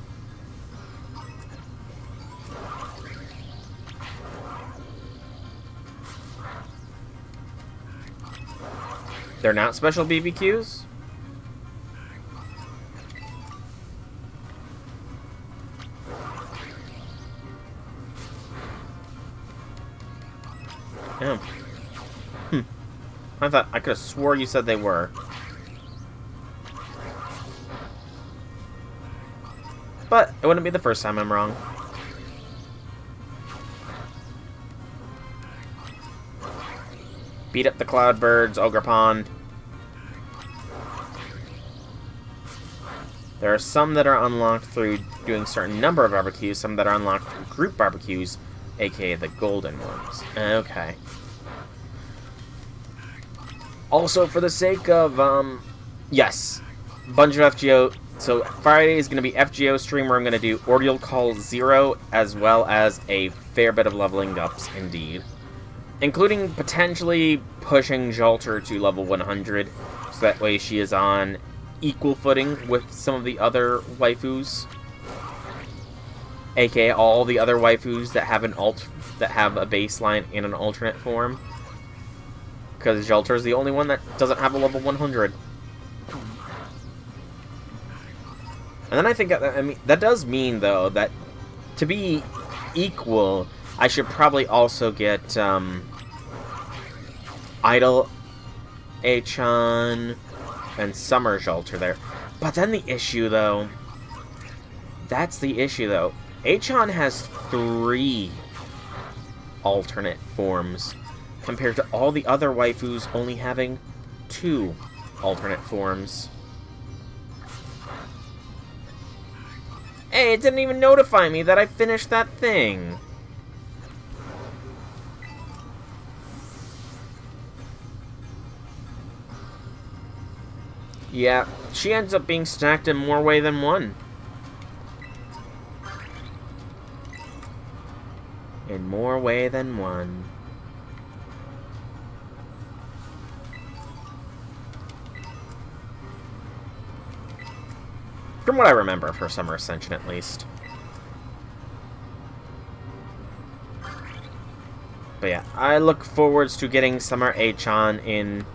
They're not special BBQs? Yeah. I could have swore you said they were. But it wouldn't be the first time I'm wrong. Beat up the Cloudbirds, Ogre Pond. There are some that are unlocked through doing a certain number of barbecues, some that are unlocked through group barbecues, aka the golden ones. Okay. Also, for the sake of, yes, bunch of FGO. So, Friday is going to be FGO stream where I'm going to do Ordeal Call 0, as well as a fair bit of leveling ups, indeed. Including potentially pushing Jolter to level 100, so that way she is on equal footing with some of the other waifus. AKA all the other waifus that have that have a baseline in an alternate form. Because Jolter is the only one that doesn't have a level 100. And then I think, that does mean, though, that to be equal, I should probably also get, Idle Achan and Summer Jolter there. But then the issue, though, that's the issue, though. Achan has 3 alternate forms, compared to all the other waifus only having 2 alternate forms. Hey, it didn't even notify me that I finished that thing. Yeah, she ends up being stacked in more way than one. In more way than one. From what I remember of her Summer Ascension, at least. But yeah, I look forwards to getting Summer Achan in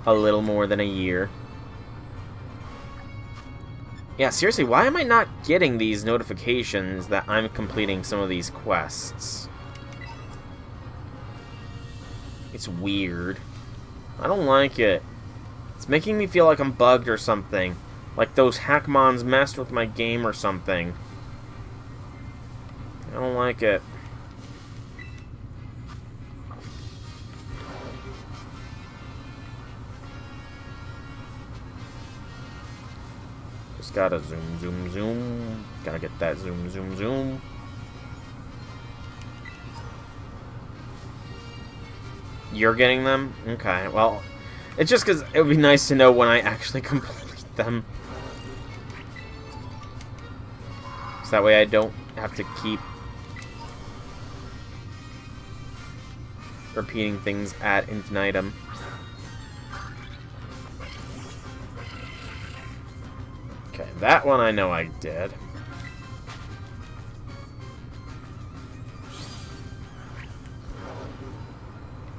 a little more than a year. Yeah, seriously, why am I not getting these notifications that I'm completing some of these quests? It's weird. I don't like it. It's making me feel like I'm bugged or something. Like those Hackmons messed with my game or something. I don't like it. Just gotta zoom, zoom, zoom. Gotta get that zoom, zoom, zoom. You're getting them? Okay, well, it's just because it would be nice to know when I actually complete them. So that way I don't have to keep repeating things ad infinitum. Okay, that one I know I did.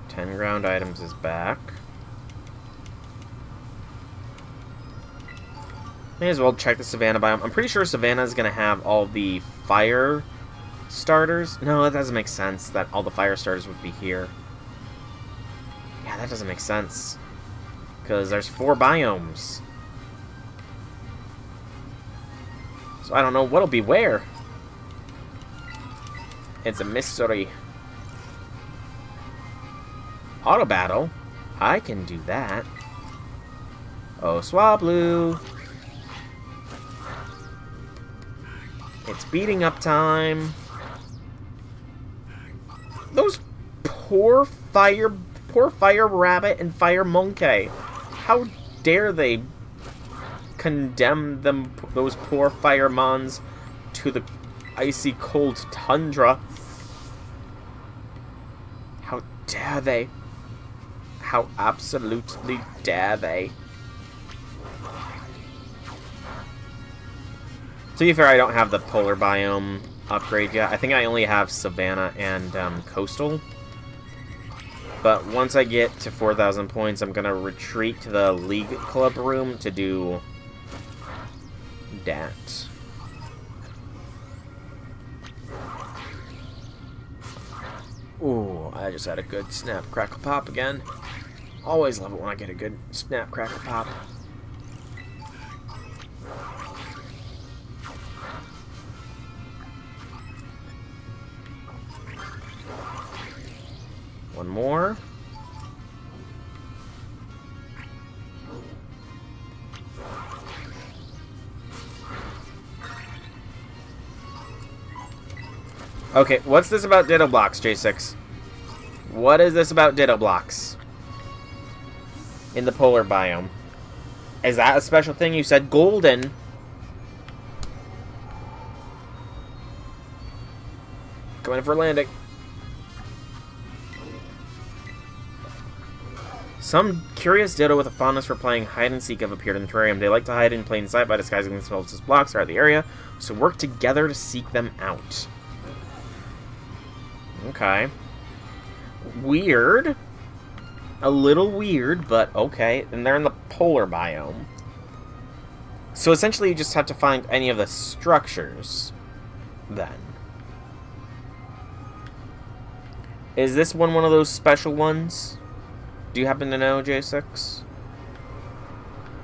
Ten ground items is back. May as well check the Savannah biome. I'm pretty sure Savannah is going to have all the fire starters. No, that doesn't make sense that all the fire starters would be here. Yeah, that doesn't make sense. Because there's 4 biomes. So I don't know what'll be where. It's a mystery. Auto battle? I can do that. Oh, Swablu. It's beating up time. Those poor fire rabbit and fire monkey. How dare they condemn those poor firemons to the icy cold tundra? How dare they? How absolutely dare they? To be fair, I don't have the polar biome upgrade yet. I think I only have Savannah and Coastal. But once I get to 4,000 points, I'm going to retreat to the League Club room to do that. Ooh, I just had a good snap, crackle, pop again. Always love it when I get a good snap, crackle, pop. One more. Okay, what's this about Ditto Blocks, J6? What is this about Ditto Blocks? In the polar biome. Is that a special thing? You said golden. Going for landing. Some curious Ditto with a fondness for playing hide-and-seek have appeared in the terrarium. They like to hide in plain sight by disguising themselves as blocks throughout the area, so work together to seek them out. Okay. Weird. A little weird, but okay. And they're in the polar biome. So essentially you just have to find any of the structures, then. Is this one of those special ones? Do you happen to know, J6?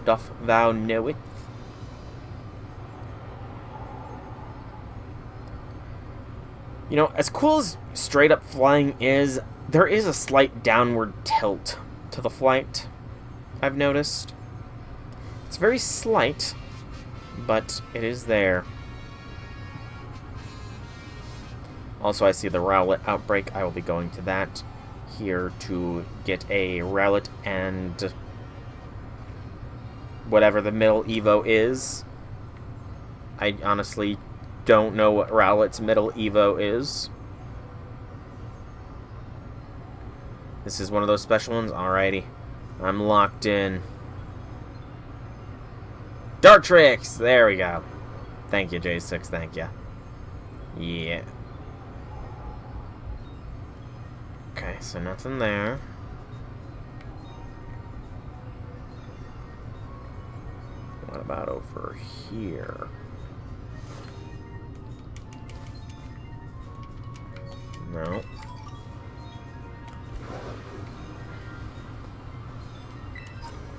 Doth thou know it? You know, as cool as straight up flying is, there is a slight downward tilt to the flight, I've noticed. It's very slight, but it is there. Also, I see the Rowlet outbreak. I will be going to that here to get a Rowlet and whatever the middle Evo is. I honestly don't know what Rowlet's middle Evo is. This is one of those special ones? Alrighty. I'm locked in. Dartrix! There we go. Thank you, J6. Thank you. Yeah. Okay, so nothing there. What about over here? No.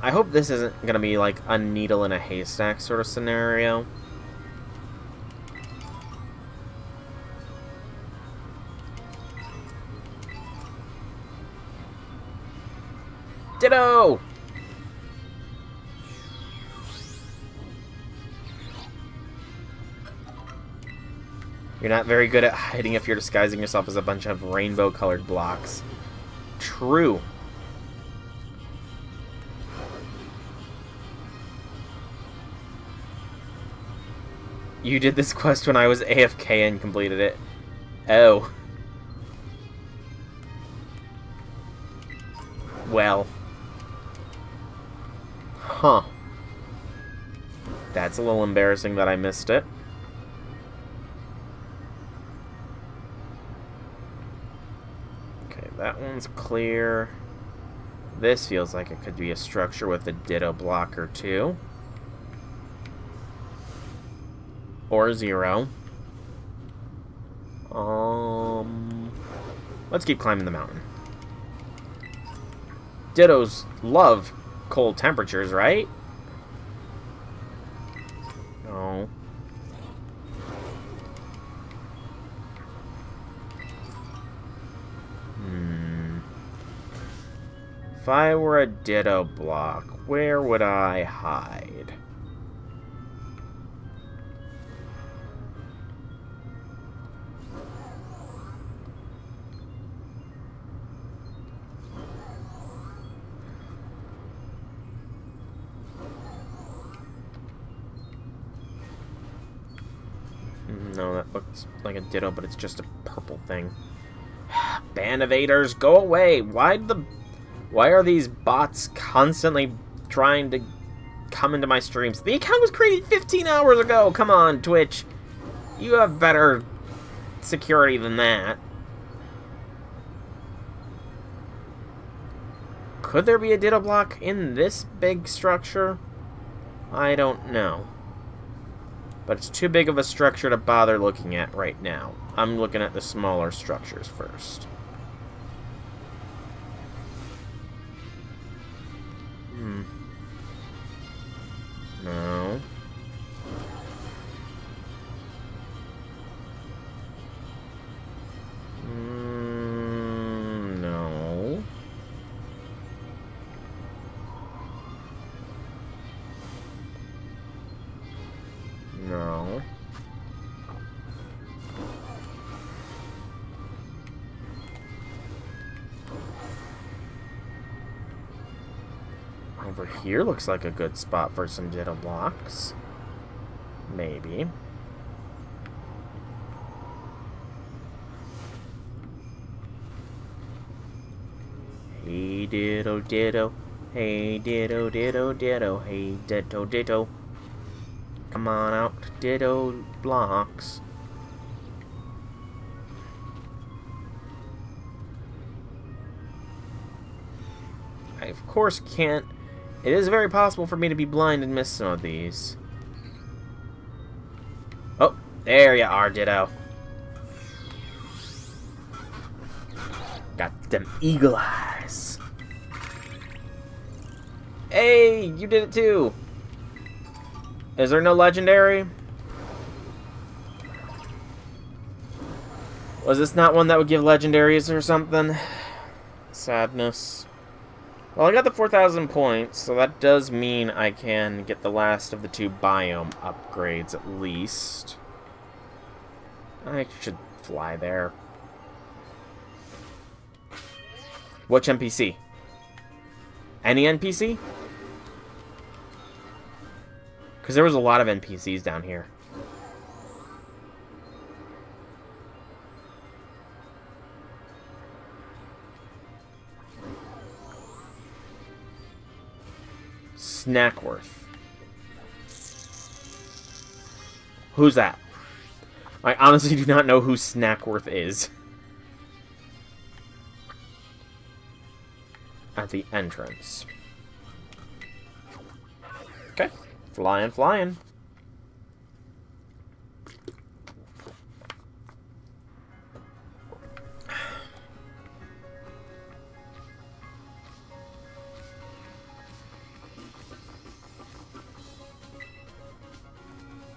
I hope this isn't gonna be like a needle in a haystack sort of scenario. Ditto! You're not very good at hiding if you're disguising yourself as a bunch of rainbow-colored blocks. True. You did this quest when I was AFK and completed it. Oh. Well. Huh. That's a little embarrassing that I missed it. Okay, that one's clear. This feels like it could be a structure with a Ditto block or two. Or 0. Let's keep climbing the mountain. Dittos love cold temperatures, right? No. If I were a Ditto block, where would I hide? No, that looks like a Ditto, but it's just a purple thing. Band of Aiders, go away! Why are these bots constantly trying to come into my streams? The account was created 15 hours ago! Come on, Twitch. You have better security than that. Could there be a Ditto block in this big structure? I don't know. But it's too big of a structure to bother looking at right now. I'm looking at the smaller structures first. No. No. No. Over here looks like a good spot for some Ditto blocks. Maybe. Hey Ditto Ditto. Hey Ditto Ditto Ditto. Hey Ditto Ditto. Come on out, Ditto blocks. I of course can't. It is very possible for me to be blind and miss some of these. Oh, there you are, Ditto. Got them eagle eyes. Hey, you did it too. Is there no legendary? Was this not one that would give legendaries or something? Sadness. Well, I got the 4,000 points, so that does mean I can get the last of the 2 biome upgrades at least. I should fly there. Which NPC? Any NPC? Because there was a lot of NPCs down here. Snackworth. Who's that? I honestly do not know who Snackworth is. At the entrance. Okay. Flying, flying.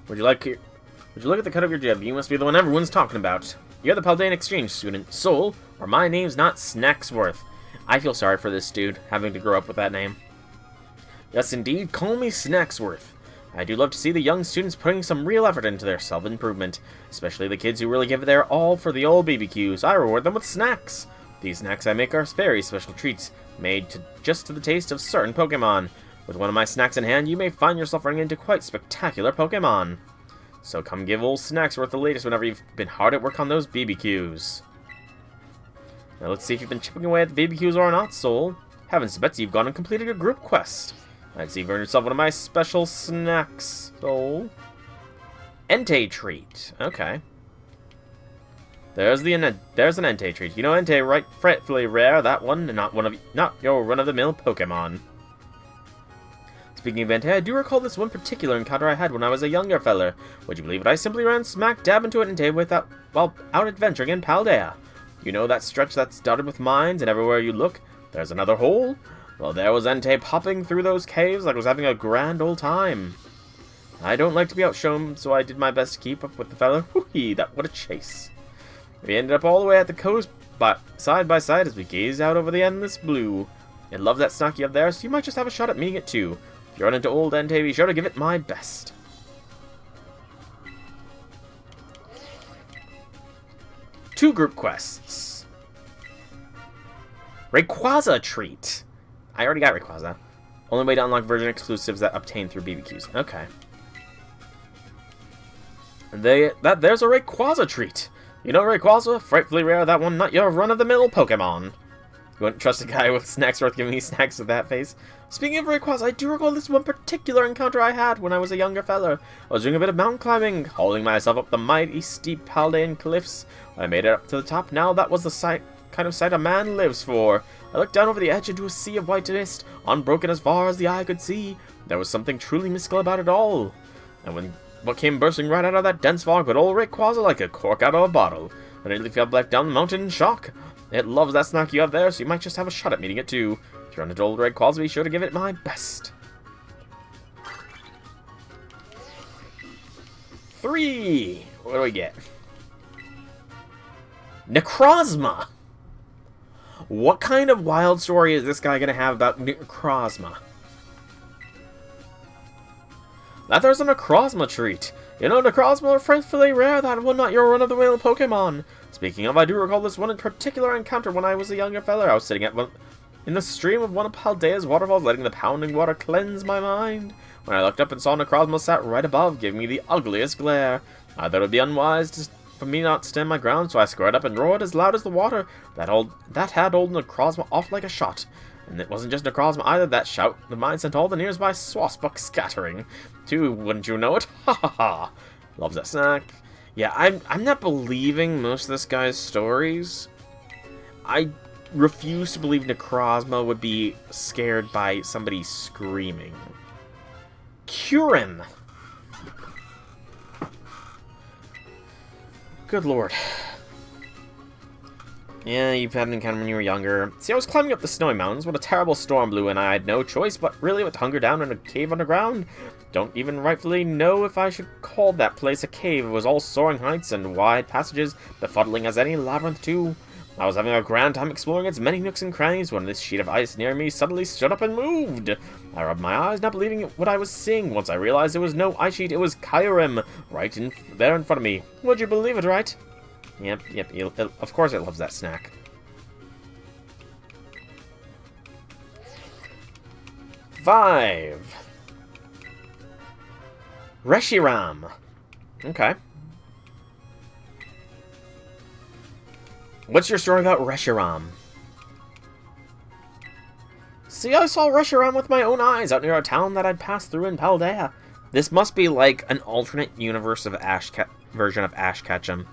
Would you look at the cut of your jib? You must be the one everyone's talking about. You're the Paldean exchange student, Soul, or my name's not Snacksworth. I feel sorry for this dude, having to grow up with that name. Yes, indeed, call me Snacksworth. I do love to see the young students putting some real effort into their self-improvement, especially the kids who really give it their all for the old BBQs. I reward them with snacks. These snacks I make are very special treats, made just to the taste of certain Pokemon. With one of my snacks in hand, you may find yourself running into quite spectacular Pokemon. So come give old Snacksworth the latest whenever you've been hard at work on those BBQs. Now let's see if you've been chipping away at the BBQs or not, Soul. Heavens to Betsy, you've gone and completed your group quest. I'd see you've earned yourself one of my special snacks, Soul. Entei treat. Okay. There's an Entei treat. You know Entei, right? Frightfully rare. That one, and not your run-of-the-mill Pokemon. Speaking of Entei, I do recall this one particular encounter I had when I was a younger feller. Would you believe it? I simply ran smack dab into an Entei while out adventuring in Paldea. You know that stretch that's dotted with mines, and everywhere you look, there's another hole? Well, there was Entei popping through those caves like I was having a grand old time. I don't like to be outshone, so I did my best to keep up with the fella. Whoo-hee, what a chase. We ended up all the way at the coast, but side by side as we gazed out over the endless blue. I love that snack you have there, so you might just have a shot at meeting it too. If you run into old Entei, be sure to give it my best. Two group quests. Rayquaza treat. I already got Rayquaza. Only way to unlock version exclusives that obtain through BBQs. Okay. There's a Rayquaza treat. You know Rayquaza? Frightfully rare, that one, not your run-of-the-mill Pokemon. You wouldn't trust a guy with snacks worth giving me snacks with that face? Speaking of Rayquaza, I do recall this one particular encounter I had when I was a younger fella. I was doing a bit of mountain climbing, hauling myself up the mighty steep Paldean cliffs. When I made it up to the top, now that was the kind of sight a man lives for. I looked down over the edge into a sea of white mist, unbroken as far as the eye could see. There was something truly mystical about it all. And when what came bursting right out of that dense fog but old Rayquaza like a cork out of a bottle. I nearly fell back down the mountain in shock. It loves that snack you have there, so you might just have a shot at meeting it too. If you're on a old Rayquaza, be sure to give it my best. 3. What do we get? Necrozma. What kind of wild story is this guy going to have about Necrozma? That there's a Necrozma treat. You know, Necrozma are frightfully rare, that one not your run-of-the-mill Pokemon. Speaking of, I do recall this one in particular encounter when I was a younger fella. I was sitting in the stream of one of Paldea's waterfalls, letting the pounding water cleanse my mind. When I looked up and saw Necrozma sat right above, giving me the ugliest glare. I thought it would be unwise for me not to stand my ground, so I squared up and roared as loud as the water. That had old Necrozma off like a shot. And it wasn't just Necrozma either. That shout of mine sent all the nearby swasbucks scattering. Too, wouldn't you know it? Ha ha ha. Loves that snack. Yeah, I'm not believing most of this guy's stories. I refuse to believe Necrozma would be scared by somebody screaming. Curin. Good lord. Yeah, you've had an encounter when you were younger. See, I was climbing up the snowy mountains when a terrible storm blew and I had no choice but really to hunker down in a cave underground. Don't even rightfully know if I should call that place a cave. It was all soaring heights and wide passages, befuddling as any labyrinth too. I was having a grand time exploring its many nooks and crannies when this sheet of ice near me suddenly stood up and moved. I rubbed my eyes, not believing what I was seeing. Once I realized it was no ice sheet, it was Kyurem, right there in front of me. Would you believe it, right? Yep, of course it loves that snack. Five. Reshiram. Okay. What's your story about Reshiram? See, I saw Reshiram with my own eyes out near a town that I'd passed through in Paldea. This must be like an alternate universe of version of Ash Ketchum.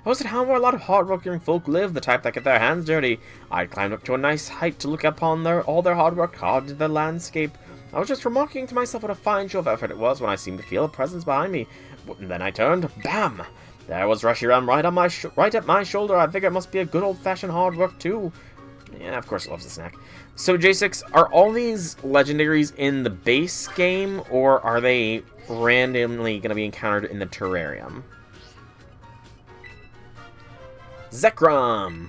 I was at home where a lot of hard-working folk live, the type that get their hands dirty. I climbed up to a nice height to look upon all their hard work carved into the landscape. I was just remarking to myself what a fine show of effort it was when I seemed to feel a presence behind me. And then I turned, bam! There was Reshiram right at my shoulder. I figure it must be a good old-fashioned hard work too. Yeah, of course it loves the snack. So, J6, are all these legendaries in the base game, or are they randomly going to be encountered in the terrarium? Zekrom!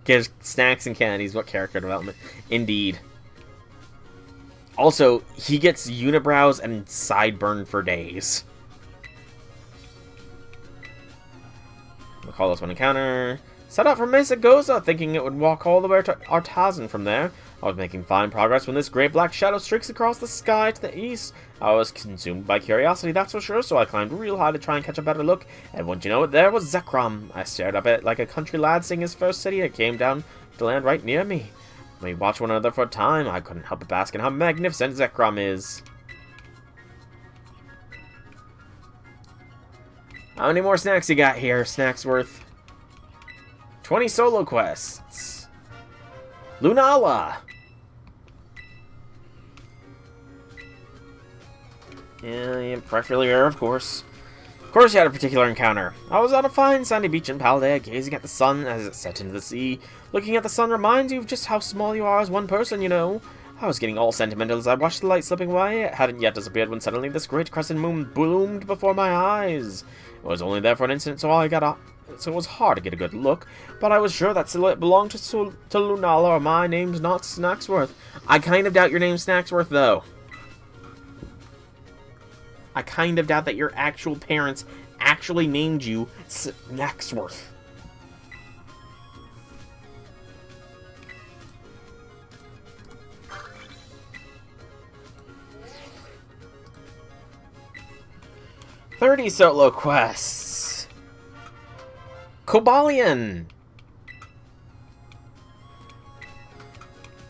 Gives snacks and candies. What character development? Indeed. Also, he gets unibrows and sideburn for days. We'll call this one encounter. Set out from Mesa Goza, thinking it would walk all the way to Artazan from there. I was making fine progress when this great black shadow streaks across the sky to the east. I was consumed by curiosity, that's for sure, so I climbed real high to try and catch a better look. And wouldn't you know it, there was Zekrom. I stared up at it like a country lad seeing his first city. It came down to land right near me. We watched one another for a time. I couldn't help but bask in how magnificent Zekrom is. How many more snacks you got here, Snacksworth? 20 solo quests. Lunala. Yeah, preferably rare, of course. Of course you had a particular encounter. I was on a fine sandy beach in Paldea, gazing at the sun as it set into the sea. Looking at the sun reminds you of just how small you are as one person, you know. I was getting all sentimental as I watched the light slipping away. It hadn't yet disappeared when suddenly this great crescent moon bloomed before my eyes. It was only there for an instant, so it was hard to get a good look, but I was sure that silhouette belonged to Lunala, or my name's not Snacksworth. I kind of doubt your name's Snacksworth, though. I kind of doubt that your actual parents actually named you Snacksworth. "30 solo quests. Cobalion.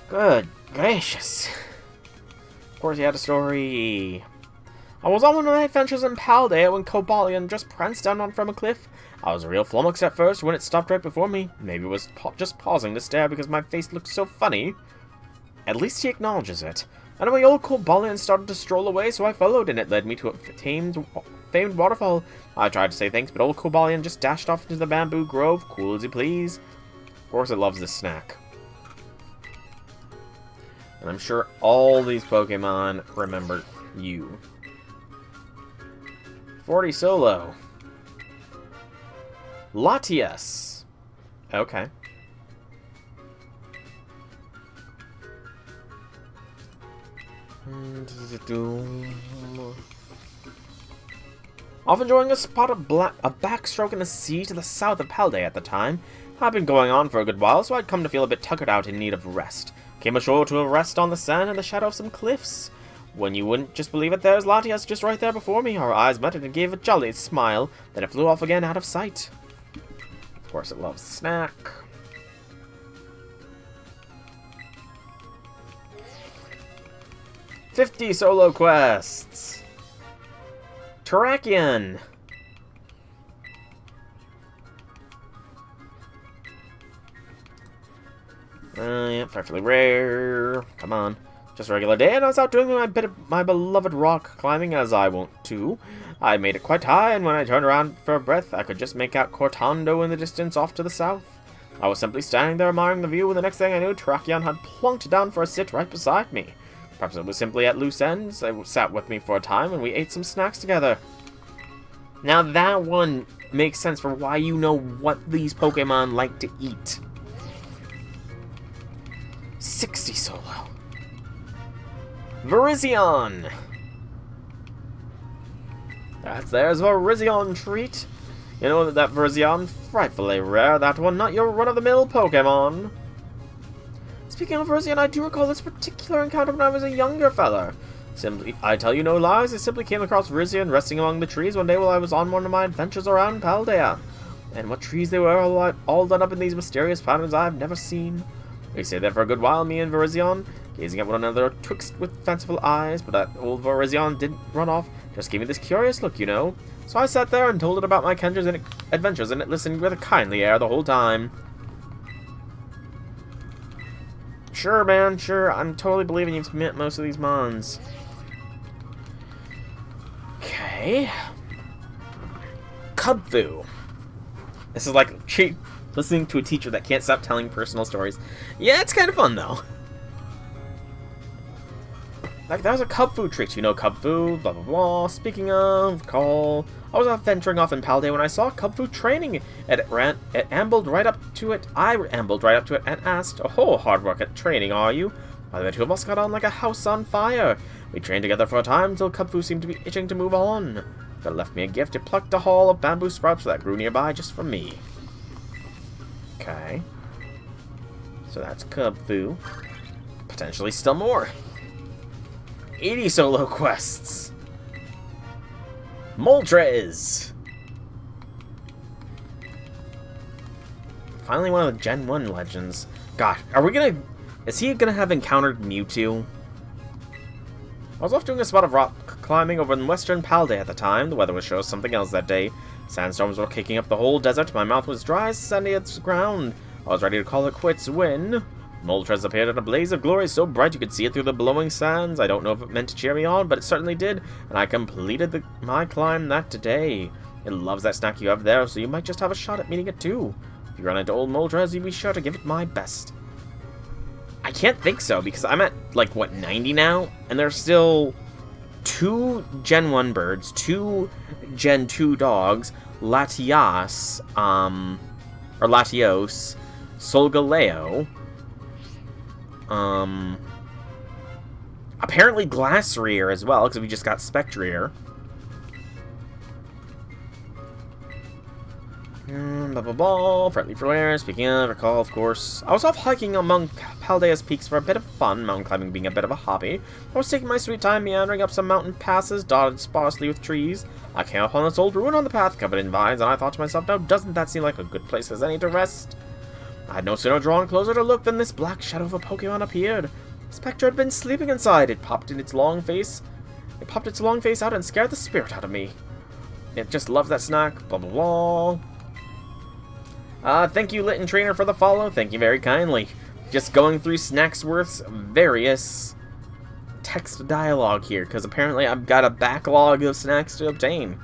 Good gracious. Of course he had a story. I was on one of my adventures in Paldea when Cobalion just pranced down from a cliff. I was a real flummox at first when it stopped right before me. Maybe it was just pausing to stare because my face looked so funny. At least he acknowledges it. Anyway, old Cobalion started to stroll away, so I followed, and it led me to a famed waterfall. I tried to say thanks, but old Cobalion just dashed off into the bamboo grove, cool as you please. Of course it loves this snack. And I'm sure all these Pokemon remember you. 40 solo. Latias. Okay. Off enjoying a spot of a backstroke in the sea to the south of Paldea at the time. I'd been going on for a good while, so I'd come to feel a bit tuckered out in need of rest. Came ashore to rest on the sand in the shadow of some cliffs. When you wouldn't just believe it, there's Latias just right there before me. Our eyes met and gave a jolly smile, then it flew off again out of sight. Of course it loves snack. "50 solo quests. Terrakion. Yeah, perfectly rare. Come on. Just a regular day, and I was out doing my beloved rock climbing, as I wont to. I made it quite high, and when I turned around for a breath, I could just make out Cortando in the distance off to the south. I was simply standing there admiring the view, and the next thing I knew, Terrakion had plunked down for a sit right beside me. Perhaps it was simply at loose ends. It sat with me for a time, and we ate some snacks together. Now that one makes sense for why you know what these Pokemon like to eat. 60 solo. Virizion. There's a Virizion treat. You know that Virizion, frightfully rare, that one, not your run-of-the-mill Pokemon. Speaking of Virizion, I do recall this particular encounter when I was a younger fella. I tell you no lies, I simply came across Virizion resting among the trees one day while I was on one of my adventures around Paldea. And what trees they were, all done up in these mysterious patterns I've never seen. We stayed there for a good while, me and Virizion, gazing at one another twixt with fanciful eyes, but that old Virizion didn't run off, just gave me this curious look, you know. So I sat there and told it about my adventures, and it listened with a kindly air the whole time. Sure, man, sure, I'm totally believing you've met most of these mons. Okay. Kubfu. This is like listening to a teacher that can't stop telling personal stories. Yeah, it's kind of fun, though. Like, that was a Kubfu trick. You know Kubfu, blah, blah, blah. Speaking of, I was out venturing off in Paldea when I saw Kubfu training. It ambled right up to it. I ambled right up to it and asked, "Oh, hard work at training, are you?" By the way, two of us got on like a house on fire. We trained together for a time until Kubfu seemed to be itching to move on. But left me a gift. It plucked a haul of bamboo sprouts that grew nearby just for me. Okay. So that's Kubfu. Potentially still more. 80 solo quests. Moltres. Finally one of the Gen 1 legends. God, is he gonna have encountered Mewtwo? I was off doing a spot of rock climbing over in western Paldea at the time. The weather was sure something else that day. Sandstorms were kicking up the whole desert. My mouth was dry as sandy as the ground. I was ready to call it quits when Moltres appeared in a blaze of glory so bright you could see it through the blowing sands. I don't know if it meant to cheer me on, but it certainly did, and I completed my climb that day. It loves that snack you have there, so you might just have a shot at meeting it too. If you run into old Moltres, you be sure to give it my best. I can't think so, because I'm at, like, what, 90 now? And there's still 2 Gen 1 birds, 2 Gen 2 dogs, Latias, or Latios, Solgaleo, apparently Glassrear as well, because we just got Spectrear. Blah blah blah, friendly flare, speaking of, recall, of course. I was off hiking among Paldea's peaks for a bit of fun, mountain climbing being a bit of a hobby. I was taking my sweet time meandering up some mountain passes, dotted sparsely with trees. I came upon this old ruin on the path, covered in vines, and I thought to myself, now doesn't that seem like a good place as any to rest? I had no sooner drawn closer to look than this black shadow of a Pokemon appeared. The Spectre had been sleeping inside. It popped its long face out and scared the spirit out of me. It just loves that snack, blah blah blah. Thank you, Litten Trainer, for the follow. Thank you very kindly. Just going through Snacksworth's various text dialogue here, because apparently I've got a backlog of snacks to obtain.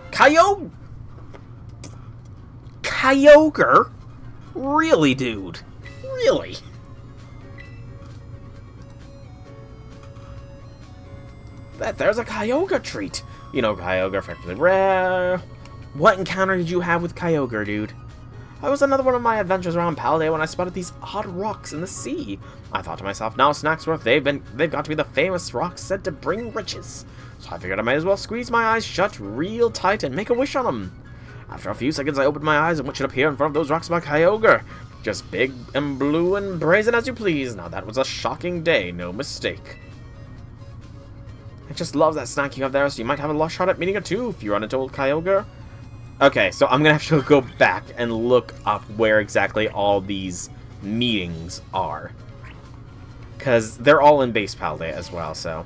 Kyogre? Really, dude? Really? There's a Kyogre treat. You know, Kyogre, frankly rare. What encounter did you have with Kyogre, dude? I was another one of my adventures around Paldea when I spotted these odd rocks in the sea. I thought to myself, now Snacksworth, they've got to be the famous rocks said to bring riches. So I figured I might as well squeeze my eyes shut real tight and make a wish on them. After a few seconds, I opened my eyes and what should appear in front of those rocks by Kyogre? Just big and blue and brazen as you please. Now that was a shocking day, no mistake. I just love that snack you have there, so you might have a lush shot at meeting it too if you run into old Kyogre. Okay, so I'm gonna have to go back and look up where exactly all these meetings are. Because they're all in base Paldea as well, so.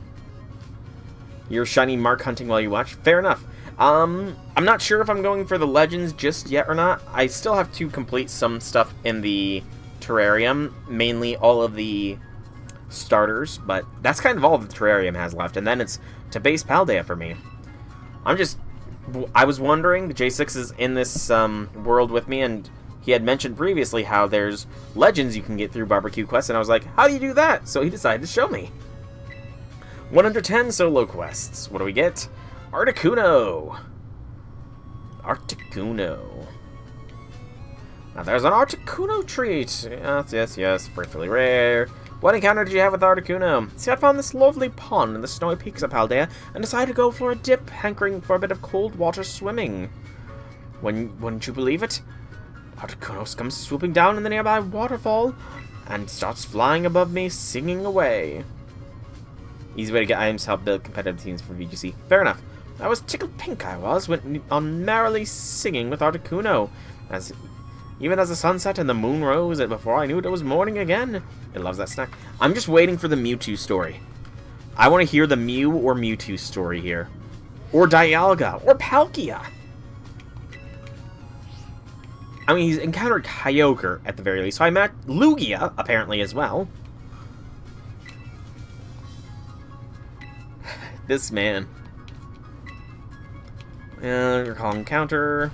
You're shiny mark hunting while you watch? Fair enough. I'm not sure if I'm going for the legends just yet or not. I still have to complete some stuff in the terrarium, mainly all of the starters, but that's kind of all the terrarium has left, and then it's to base Paldea for me. I was wondering, J6 is in this world with me, and he had mentioned previously how there's legends you can get through barbecue quests, and I was like, how do you do that? So he decided to show me. 110 solo quests. What do we get? Articuno. Now there's an Articuno treat. Yes, briefly rare. What encounter did you have with Articuno? See, I found this lovely pond in the snowy peaks of Paldea and decided to go for a dip, hankering for a bit of cold water swimming. Wouldn't you believe it? Articuno comes swooping down in the nearby waterfall and starts flying above me, singing away. Easy way to get items to help build competitive teams for VGC. Fair enough. I was tickled pink, went on merrily singing with Articuno, even as the sun set and the moon rose, and before I knew it, it was morning again. It loves that snack. I'm just waiting for the Mewtwo story. I want to hear the Mew or Mewtwo story here. Or Dialga. Or Palkia. I mean, he's encountered Kyogre at the very least, so I met Lugia, apparently, as well. This man. Recall encounter.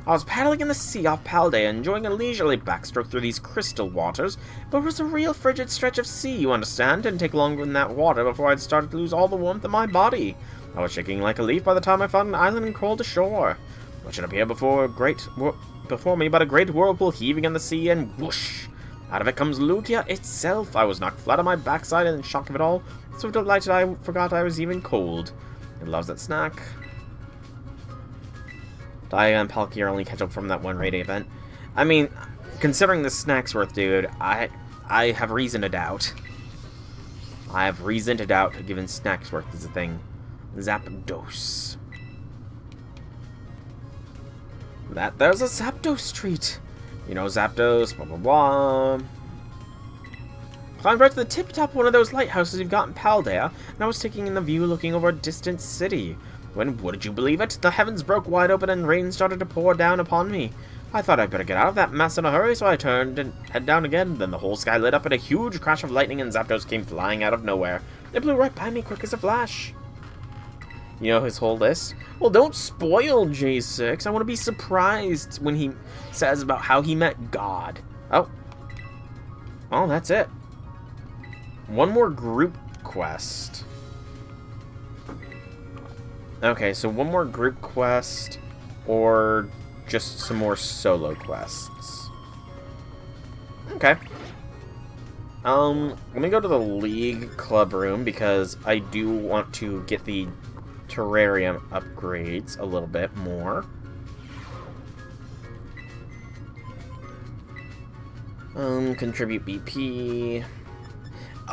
I was paddling in the sea off Paldea, enjoying a leisurely backstroke through these crystal waters, but it was a real frigid stretch of sea, you understand. Didn't take longer than that water before I'd started to lose all the warmth in my body. I was shaking like a leaf by the time I found an island and crawled ashore. What should appear before me but a great whirlpool heaving in the sea, and whoosh! Out of it comes Lugia itself. I was knocked flat on my backside in the shock of it all, so delighted I forgot I was even cold. It loves that snack. Dialga and Palkia only catch up from that one raid event. I mean, considering the Snacksworth, dude, I have reason to doubt. I have reason to doubt, given Snacksworth is a thing. Zapdos. There's a Zapdos treat. You know, Zapdos, blah blah blah. Climbed right to the tip-top of one of those lighthouses you've got in Paldea, and I was taking in the view looking over a distant city. When, wouldn't you believe it, the heavens broke wide open and rain started to pour down upon me. I thought I'd better get out of that mess in a hurry, so I turned and head down again. Then the whole sky lit up in a huge crash of lightning and Zapdos came flying out of nowhere. It blew right by me quick as a flash. You know his whole list? Well, don't spoil J6. I want to be surprised when he says about how he met God. Oh. Well, that's it. One more group quest. Okay, so one more group quest, or just some more solo quests. Okay. Let me go to the League Club room, because I do want to get the terrarium upgrades a little bit more. Contribute BP.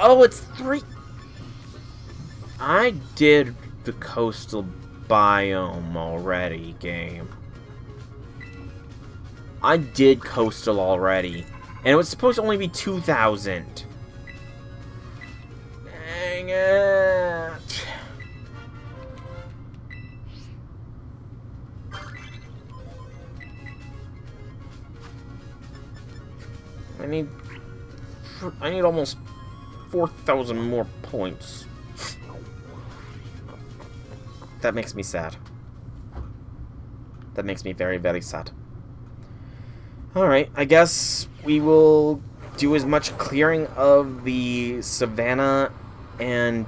Oh, it's 3. I did the coastal biome already, game. I did coastal already. And it was supposed to only be 2,000. Dang it. I need almost 4,000 more points. That makes me sad. That makes me very, very sad. Alright, I guess we will do as much clearing of the savannah and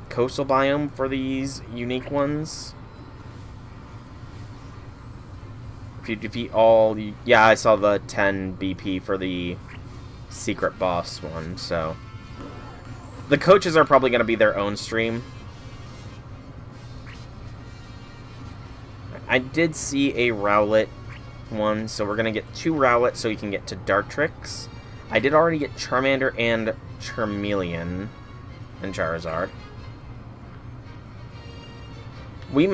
coastal biome for these unique ones. If you defeat all the... Yeah, I saw the 10 BP for the secret boss one, so... The coaches are probably going to be their own stream. I did see a Rowlet one, so we're going to get 2 Rowlet so we can get to Dartrix. I did already get Charmander and Charmeleon and Charizard. We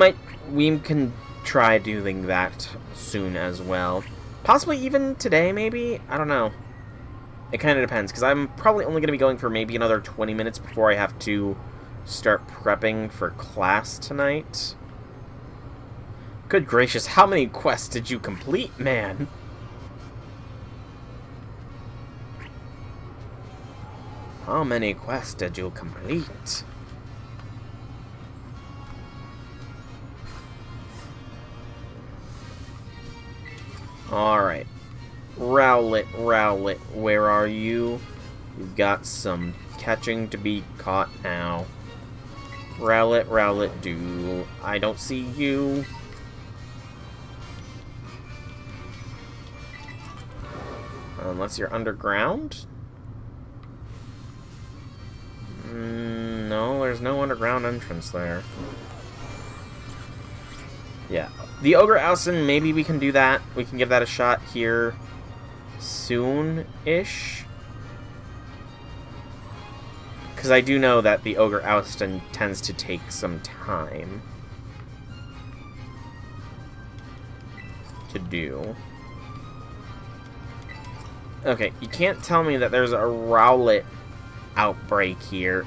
can try doing that soon as well. Possibly even today, maybe? I don't know. It kind of depends, because I'm probably only going to be going for maybe another 20 minutes before I have to start prepping for class tonight. Good gracious, how many quests did you complete, man? How many quests did you complete? Alright. Rowlet, where are you? You've got some catching to be caught now. Rowlet, do. I don't see you. Unless you're underground? No, there's no underground entrance there. Yeah. The Ogre Alcin, maybe we can do that. We can give that a shot here soon-ish. Because I do know that the Ogre Alcin tends to take some time to do. Okay, you can't tell me that there's a Rowlet outbreak here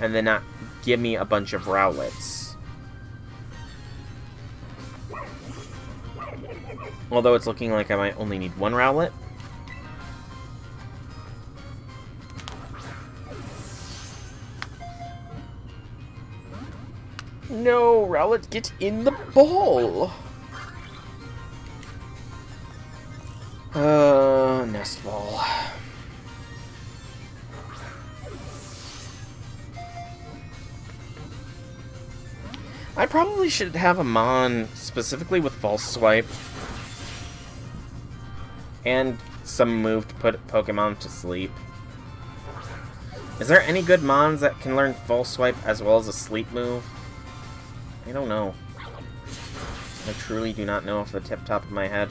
and then not give me a bunch of Rowlets. Although it's looking like I might only need 1 Rowlet. No, Rowlet, get in the ball! Nest ball. I probably should have a Mon specifically with False Swipe. And some move to put Pokemon to sleep. Is there any good Mons that can learn False Swipe as well as a sleep move? I don't know. I truly do not know off the top of my head.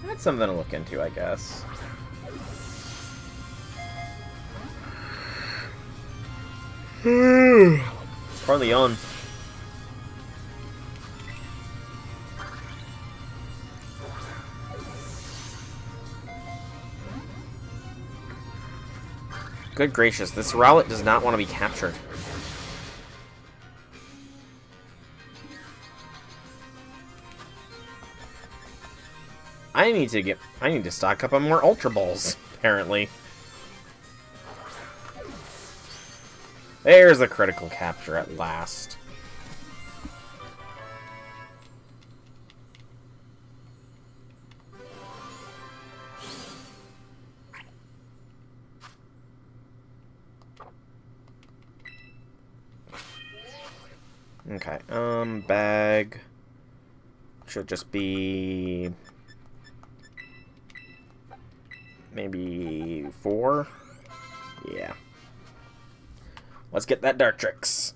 That's something to look into, I guess. Probably on. Good gracious, this Rowlet does not want to be captured. I need to stock up on more Ultra Balls, apparently. There's a critical capture at last. Okay, bag should just be maybe 4. Yeah. Let's get that Dartrix.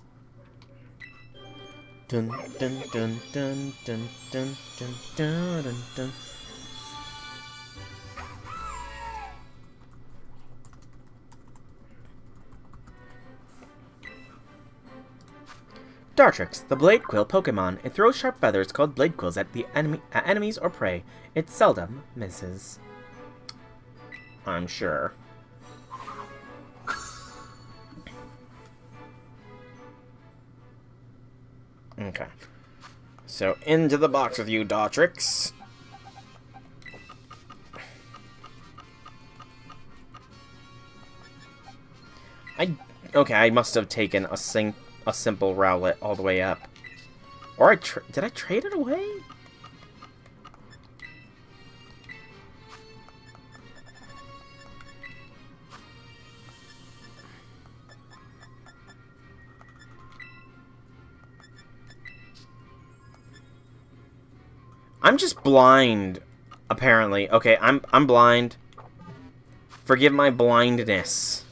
Dun dun dun dun dun dun dun dun dun dun. Dartrix, the Blade Quill Pokemon. It throws sharp feathers called Blade Quills at enemies or prey. It seldom misses. I'm sure. Okay. So, into the box with you, Dartrix. Okay, I must have taken a simple Rowlet all the way up. Or did I trade it away? I'm just blind, apparently. Okay, I'm blind. Forgive my blindness.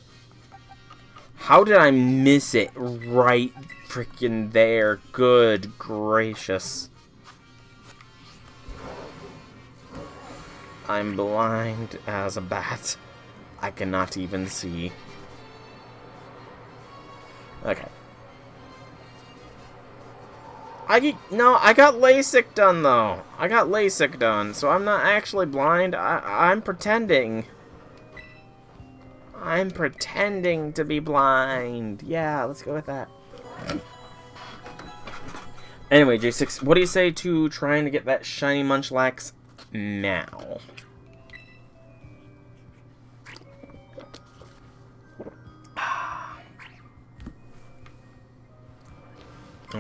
How did I miss it right freaking there? Good gracious. I'm blind as a bat. I cannot even see. Okay. I got LASIK done, though. I got LASIK done, so I'm not actually blind. I'm pretending. I'm pretending to be blind. Yeah, let's go with that. Anyway, J6, what do you say to trying to get that shiny Munchlax now?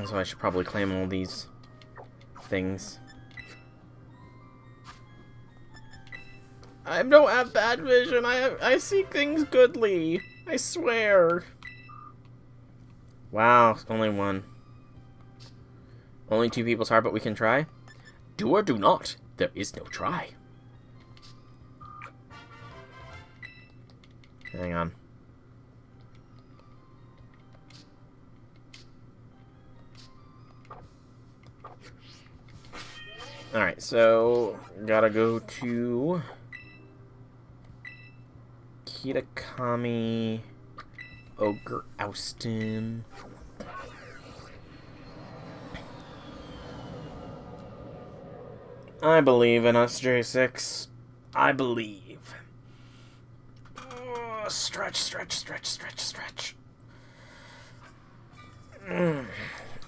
So I should probably claim all these things. I don't have bad vision. I see things goodly. I swear. Wow, only one. Only 2 people's heart, but we can try. Do or do not. There is no try. Hang on. Alright, so gotta go to Kitakami, Ogre Austin. I believe in us, J6. I believe. Oh, stretch, stretch, stretch, stretch, stretch.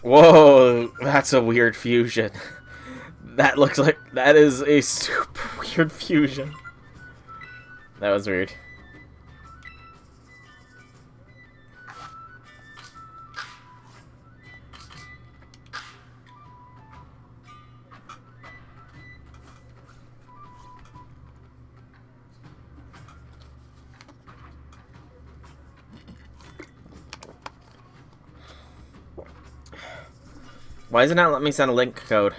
Whoa, that's a weird fusion. That looks like... that is a super weird fusion. That was weird. Why does it not let me send a link code?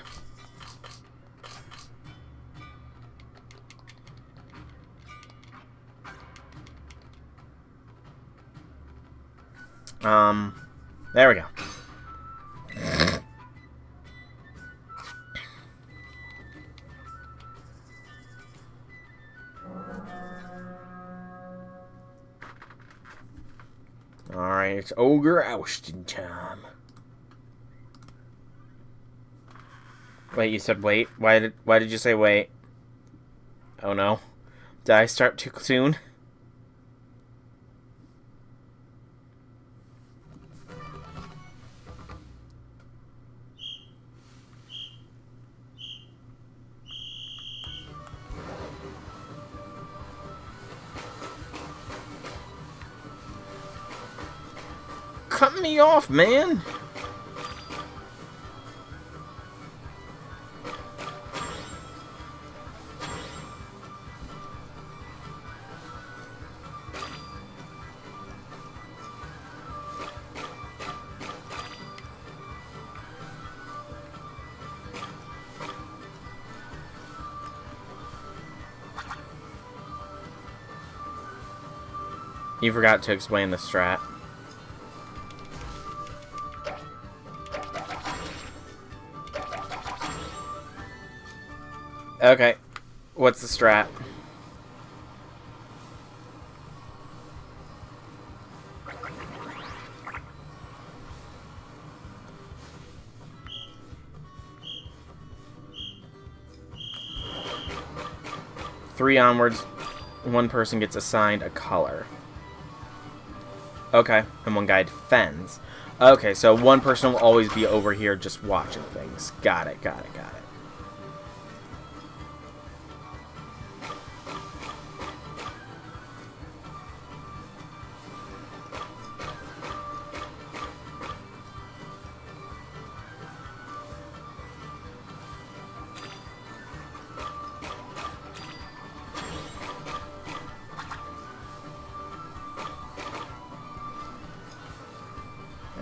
There we go. Alright, it's Ogre Austin time. Wait, you said wait? Why did you say wait? Oh no. Did I start too soon? Cut me off, man! You forgot to explain the strat. Okay. What's the strat? Three onwards, one person gets assigned a color. Okay, and one guy defends. Okay, so one person will always be over here just watching things. Got it, got it, got it.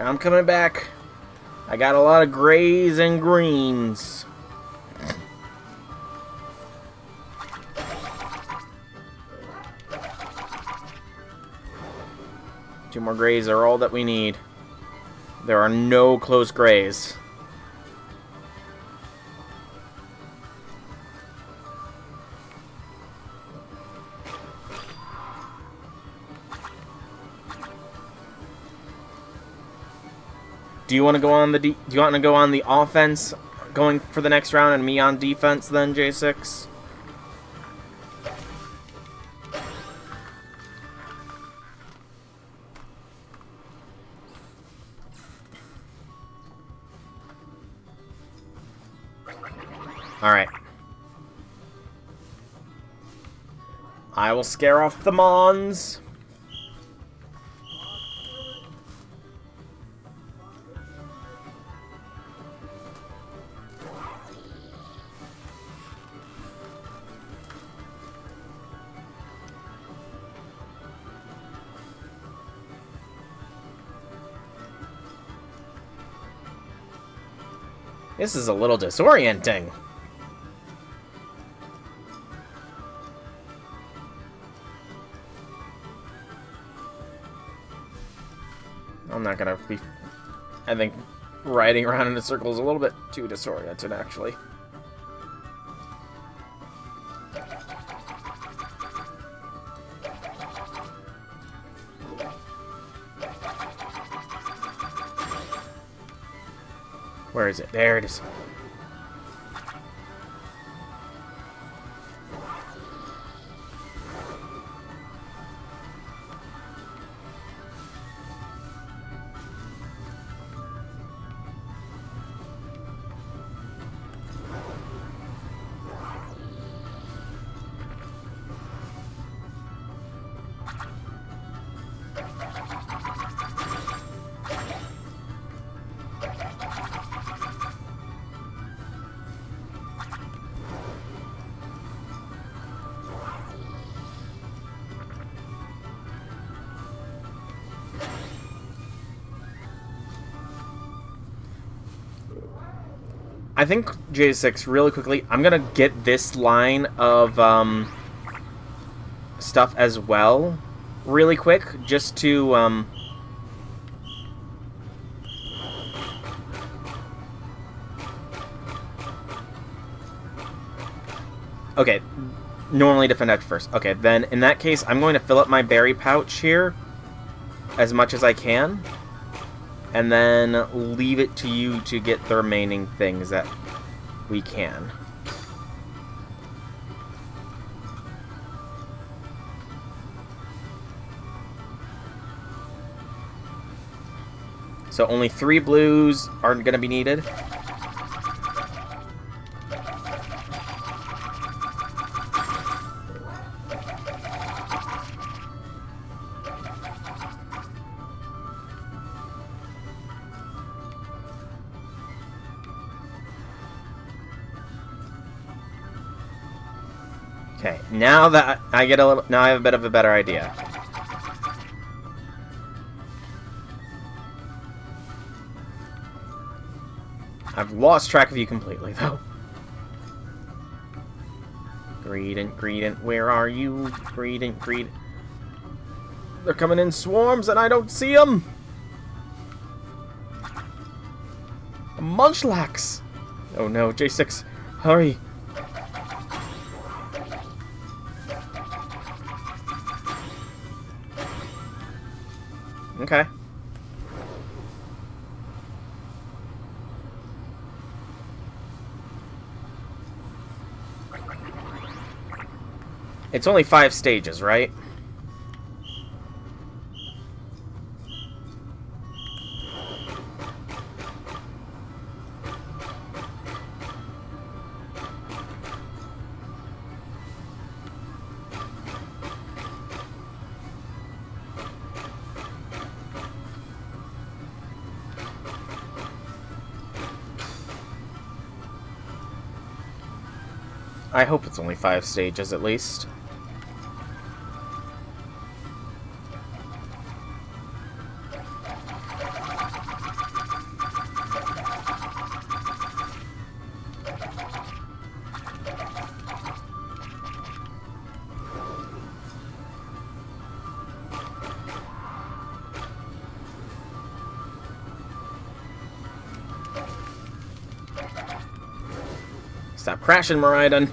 I'm coming back. I got a lot of grays and greens. Two more grays are all that we need. There are no close grays. Do you want to go on the do you want to go on the offense going for the next round and me on defense then, J6? All right. I will scare off the Mons. This is a little disorienting. I'm not gonna be... I think riding around in a circle is a little bit too disoriented, actually. Where is it? There it is. I think J6 really quickly. I'm gonna get this line of stuff as well, really quick, just to Okay, normally defend after first. Okay, then in that case, I'm going to fill up my berry pouch here as much as I can. And then leave it to you to get the remaining things that we can. So only 3 blues aren't going to be needed. Okay, now that I get a little, now I have a bit of a better idea. I've lost track of you completely, though. Greedent, where are you? Greedent. They're coming in swarms and I don't see them. Munchlax. Oh no, J6, hurry. Okay. It's only 5 stages, right? I hope it's only 5 stages at least. Stop crashing, Miraidon.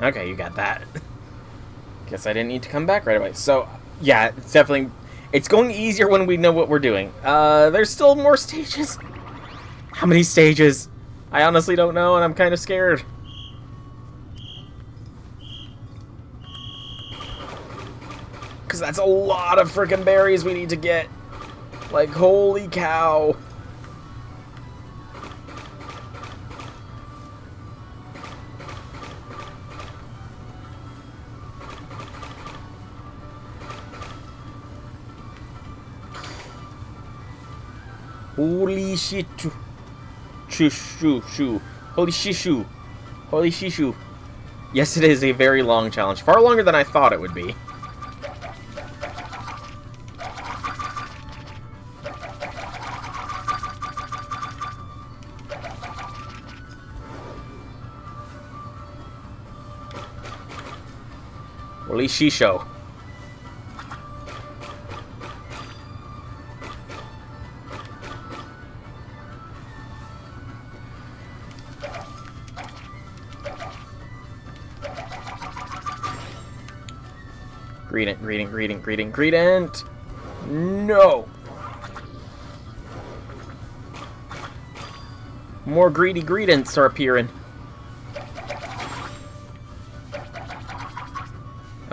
Okay, you got that. Guess I didn't need to come back right away. So, yeah, it's definitely... It's going easier when we know what we're doing. There's still more stages. How many stages? I honestly don't know, and I'm kind of scared. Because that's a lot of freaking berries we need to get. Like, holy cow. Holy shit. Shoo. Holy shishu. Holy shishu. Yes, it is a very long challenge. Far longer than I thought it would be. Holy shisho. Greedent. No! More greedy greedents are appearing.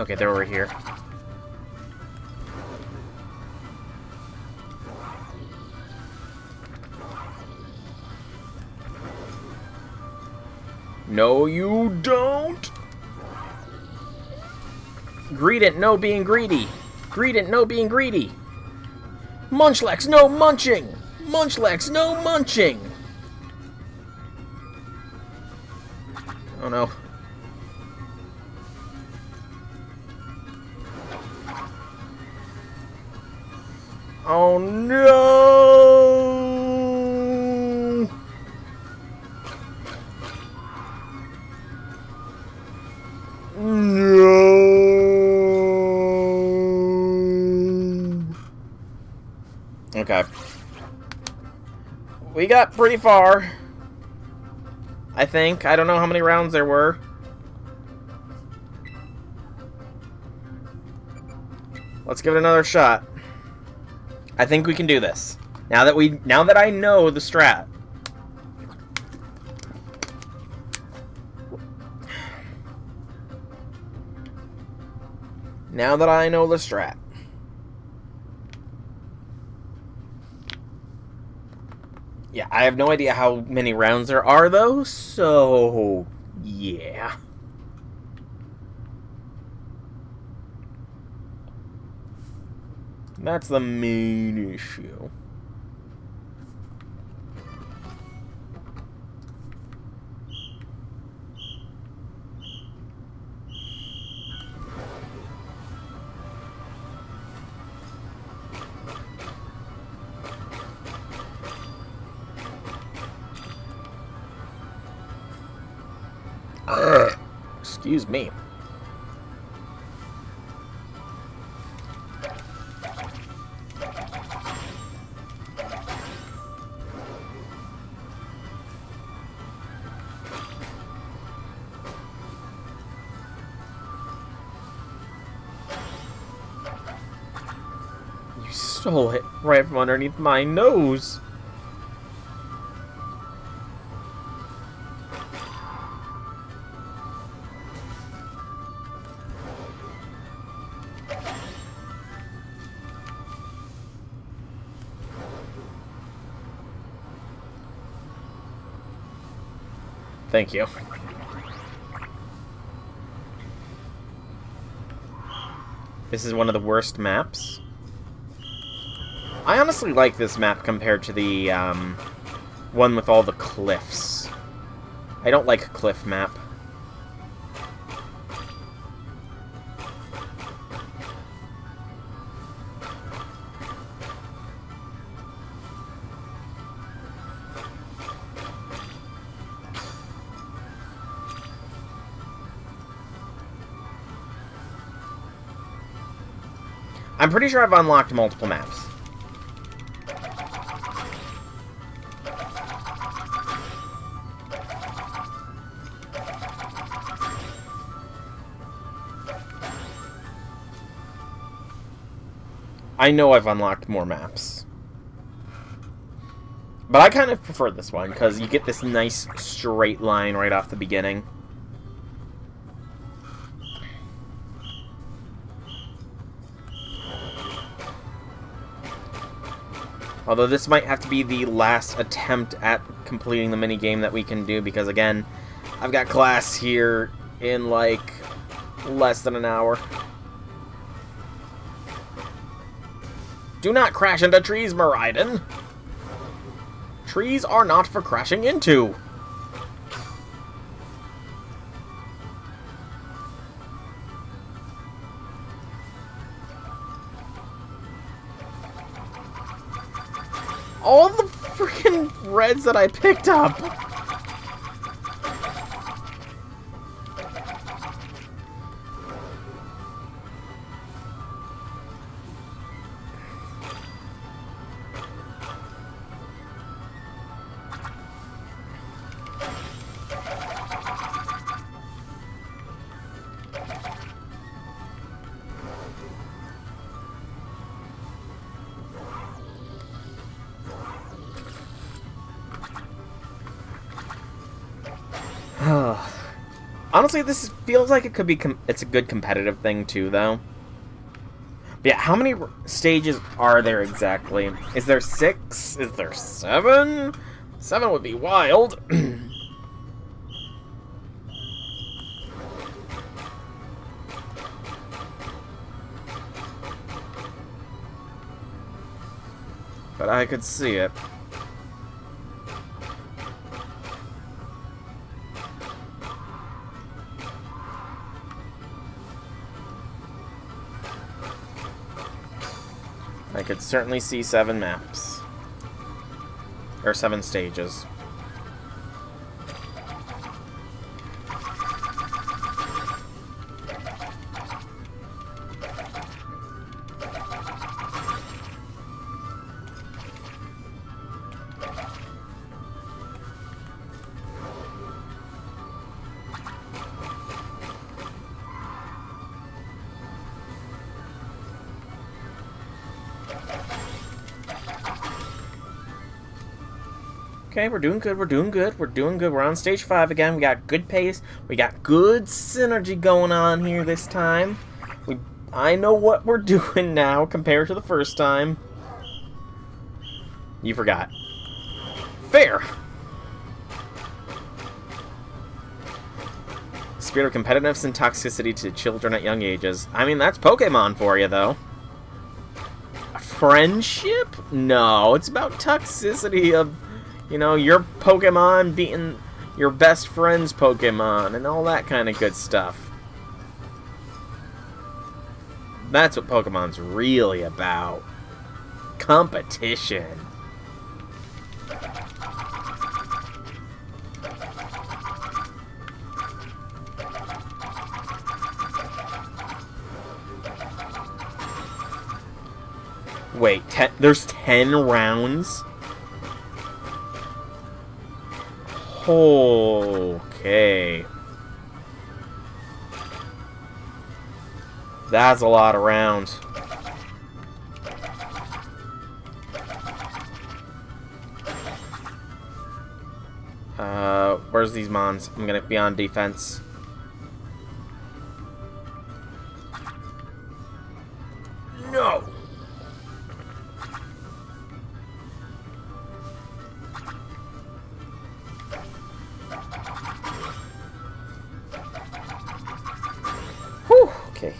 Okay, they're over here. No, you don't! Greedent, no being greedy. Greedent, no being greedy. Munchlax, no munching. Munchlax, no munching. Oh no. Oh no. No. Okay. We got pretty far. I think. I don't know how many rounds there were. Let's give it another shot. I think we can do this. Now that I know the strat. Now that I know the strat. Yeah, I have no idea how many rounds there are, though, so... yeah. That's the main issue. Excuse me. You stole it right from underneath my nose. Thank you. This is one of the worst maps. I honestly like this map compared to the one with all the cliffs. I don't like cliff map. I'm pretty sure I've unlocked multiple maps. I know I've unlocked more maps. But I kind of prefer this one, because you get this nice straight line right off the beginning. Although this might have to be the last attempt at completing the minigame that we can do, because again, I've got class here in like less than an hour. Do not crash into trees, Miraiden! Trees are not for crashing into! All the freaking reds that I picked up! Honestly, this feels like it could be. It's a good competitive thing too, though. But yeah, how many stages are there exactly? Is there 6? Is there 7? 7 would be wild. But I could see it. I could certainly see 7 maps. Or 7 stages. Okay, we're doing good, we're doing good, we're doing good. We're on stage 5 again. We got good pace. We got good synergy going on here this time. I know what we're doing now compared to the first time. You forgot. Fair! Spirit of competitiveness and toxicity to children at young ages. I mean, that's Pokemon for you, though. Friendship? No, it's about toxicity of... You know, your Pokemon beating your best friend's Pokemon and all that kind of good stuff. That's what Pokemon's really about. Competition. Wait, there's 10 rounds? Okay. That's a lot of rounds. Where's these mons? I'm gonna be on defense. No! Whew, okay.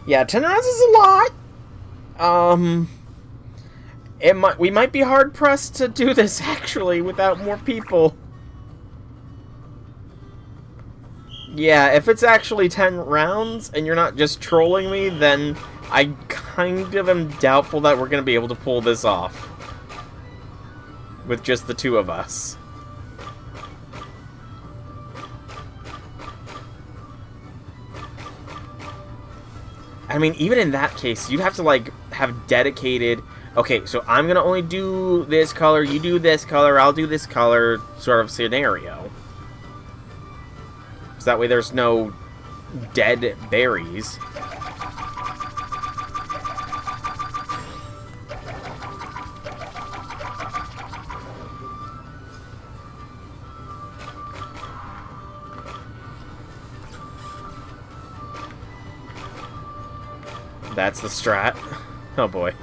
Yeah, 10 rounds is a lot. We might be hard pressed to do this actually without more people. Yeah, if it's actually 10 rounds and you're not just trolling me, then I kind of am doubtful that we're going to be able to pull this off. With just the two of us. I mean, even in that case, you'd have to, like, have dedicated... Okay, so I'm going to only do this color, you do this color, I'll do this color sort of scenario. So that way there's no dead berries. That's the strat. Oh boy.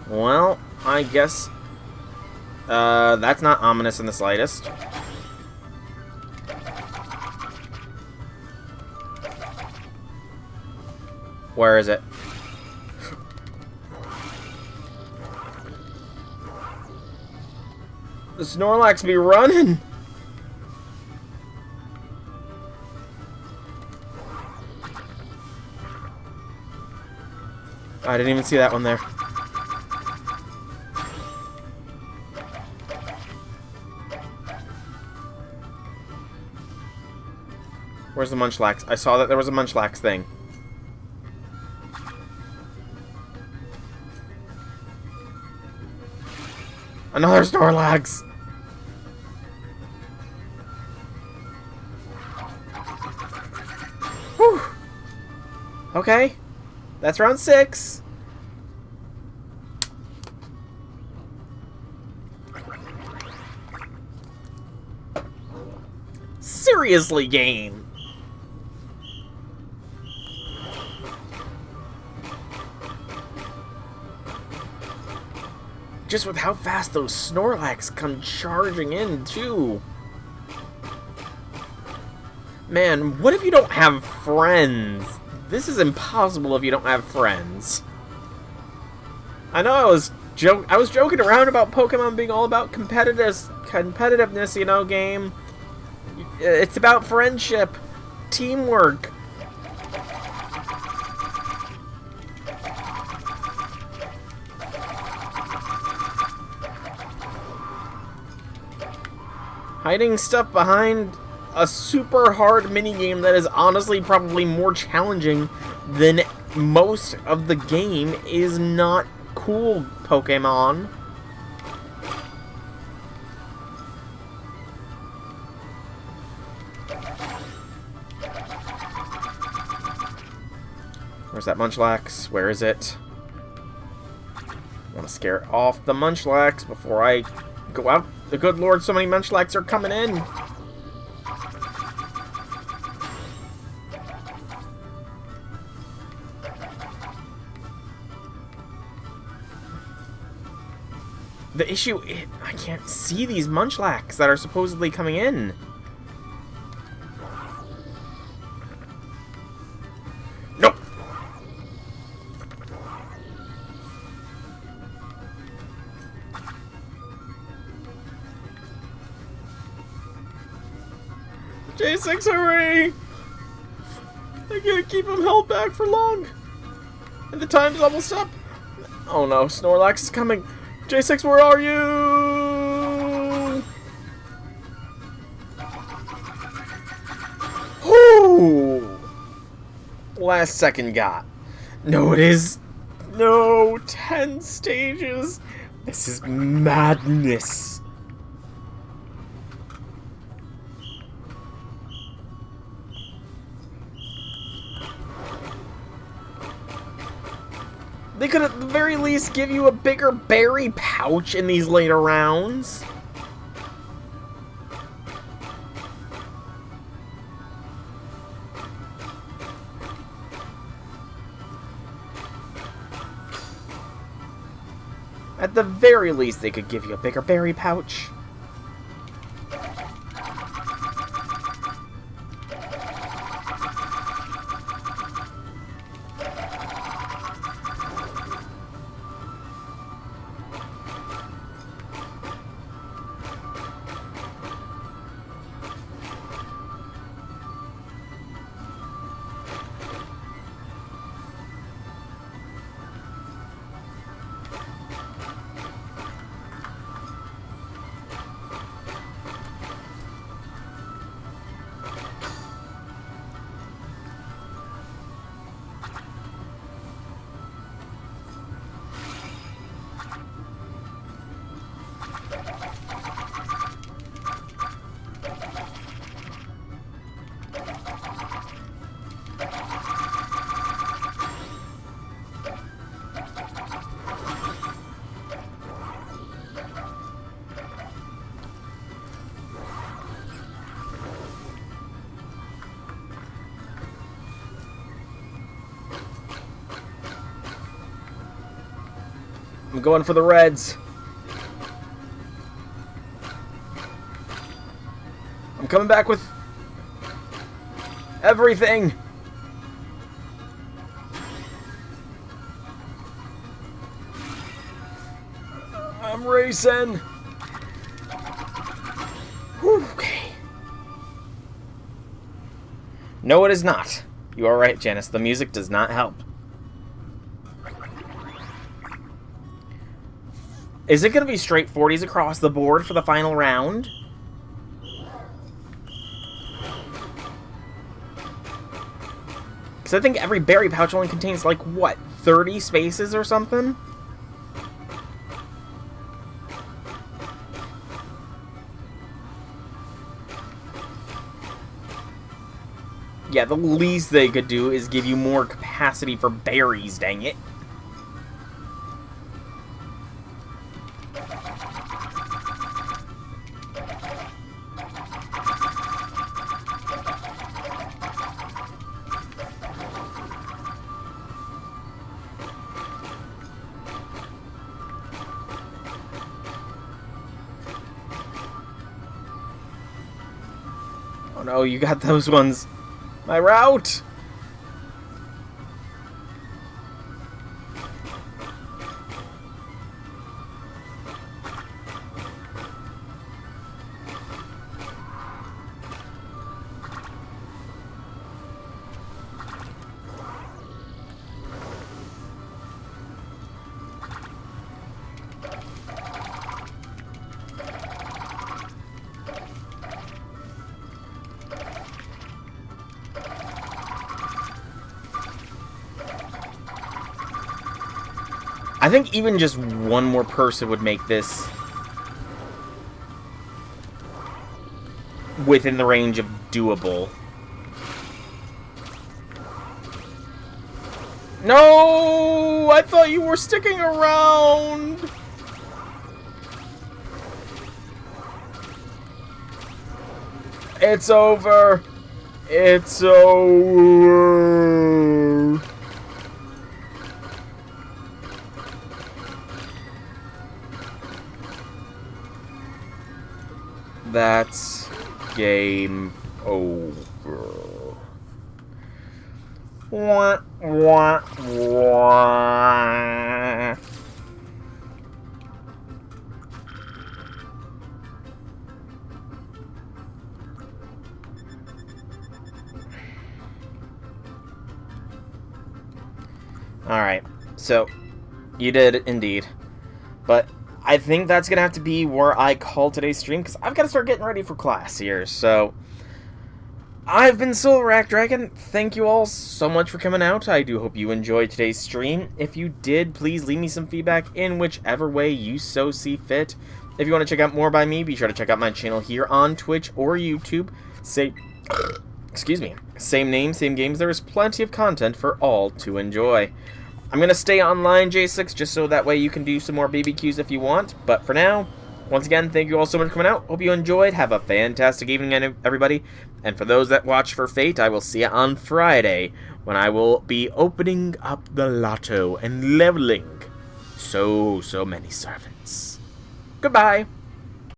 Well, I guess that's not ominous in the slightest. Where is it? The Snorlax be running! I didn't even see that one there. Where's the Munchlax? I saw that there was a Munchlax thing. Another Snorlax! Whew! Okay. That's round 6. Seriously, game! Just with how fast those Snorlax come charging in, too. Man, what if you don't have friends? This is impossible if you don't have friends. I know I was joking around about Pokemon being all about competitiveness, you know, game. It's about friendship, teamwork. Hiding stuff behind a super hard minigame that is honestly probably more challenging than most of the game is not cool, Pokemon. Where's that Munchlax? Where is it? I want to scare off the Munchlax before I go out. The good lord, so many Munchlax are coming in. The issue is, I can't see these Munchlax that are supposedly coming in. Nope. J6, hurry! I can't keep him held back for long. And the time's almost up. Oh no, Snorlax is coming. J6, where are you? Whoo! Last second got. No, it is. No, 10 stages. This is madness. They could at the very least give you a bigger berry pouch in these later rounds. At the very least, they could give you a bigger berry pouch. I'm going for the reds. I'm coming back with everything. I'm racing. Whew, okay. No, it is not. You are right, Janice. The music does not help. Is it going to be straight 40s across the board for the final round? Because I think every berry pouch only contains, like, what, 30 spaces or something? Yeah, the least they could do is give you more capacity for berries, dang it. Oh no, you got those ones. My route! I think even just one more person would make this within the range of doable. No! I thought you were sticking around! It's over! It's over! That's game over. Wah, wah, wah. Alright, so you did indeed. But I think that's going to have to be where I call today's stream, because I've got to start getting ready for class here, so I've been Silverack Dragon. Thank you all so much for coming out. I do hope you enjoyed today's stream. If you did, please leave me some feedback in whichever way you so see fit. If you want to check out more by me, be sure to check out my channel here on Twitch or YouTube. Excuse me. Same name, same games. There is plenty of content for all to enjoy. I'm going to stay online, J6, just so that way you can do some more BBQs if you want. But for now, once again, thank you all so much for coming out. Hope you enjoyed. Have a fantastic evening, everybody. And for those that watch for Fate, I will see you on Friday, when I will be opening up the lotto and leveling so many servants. Goodbye.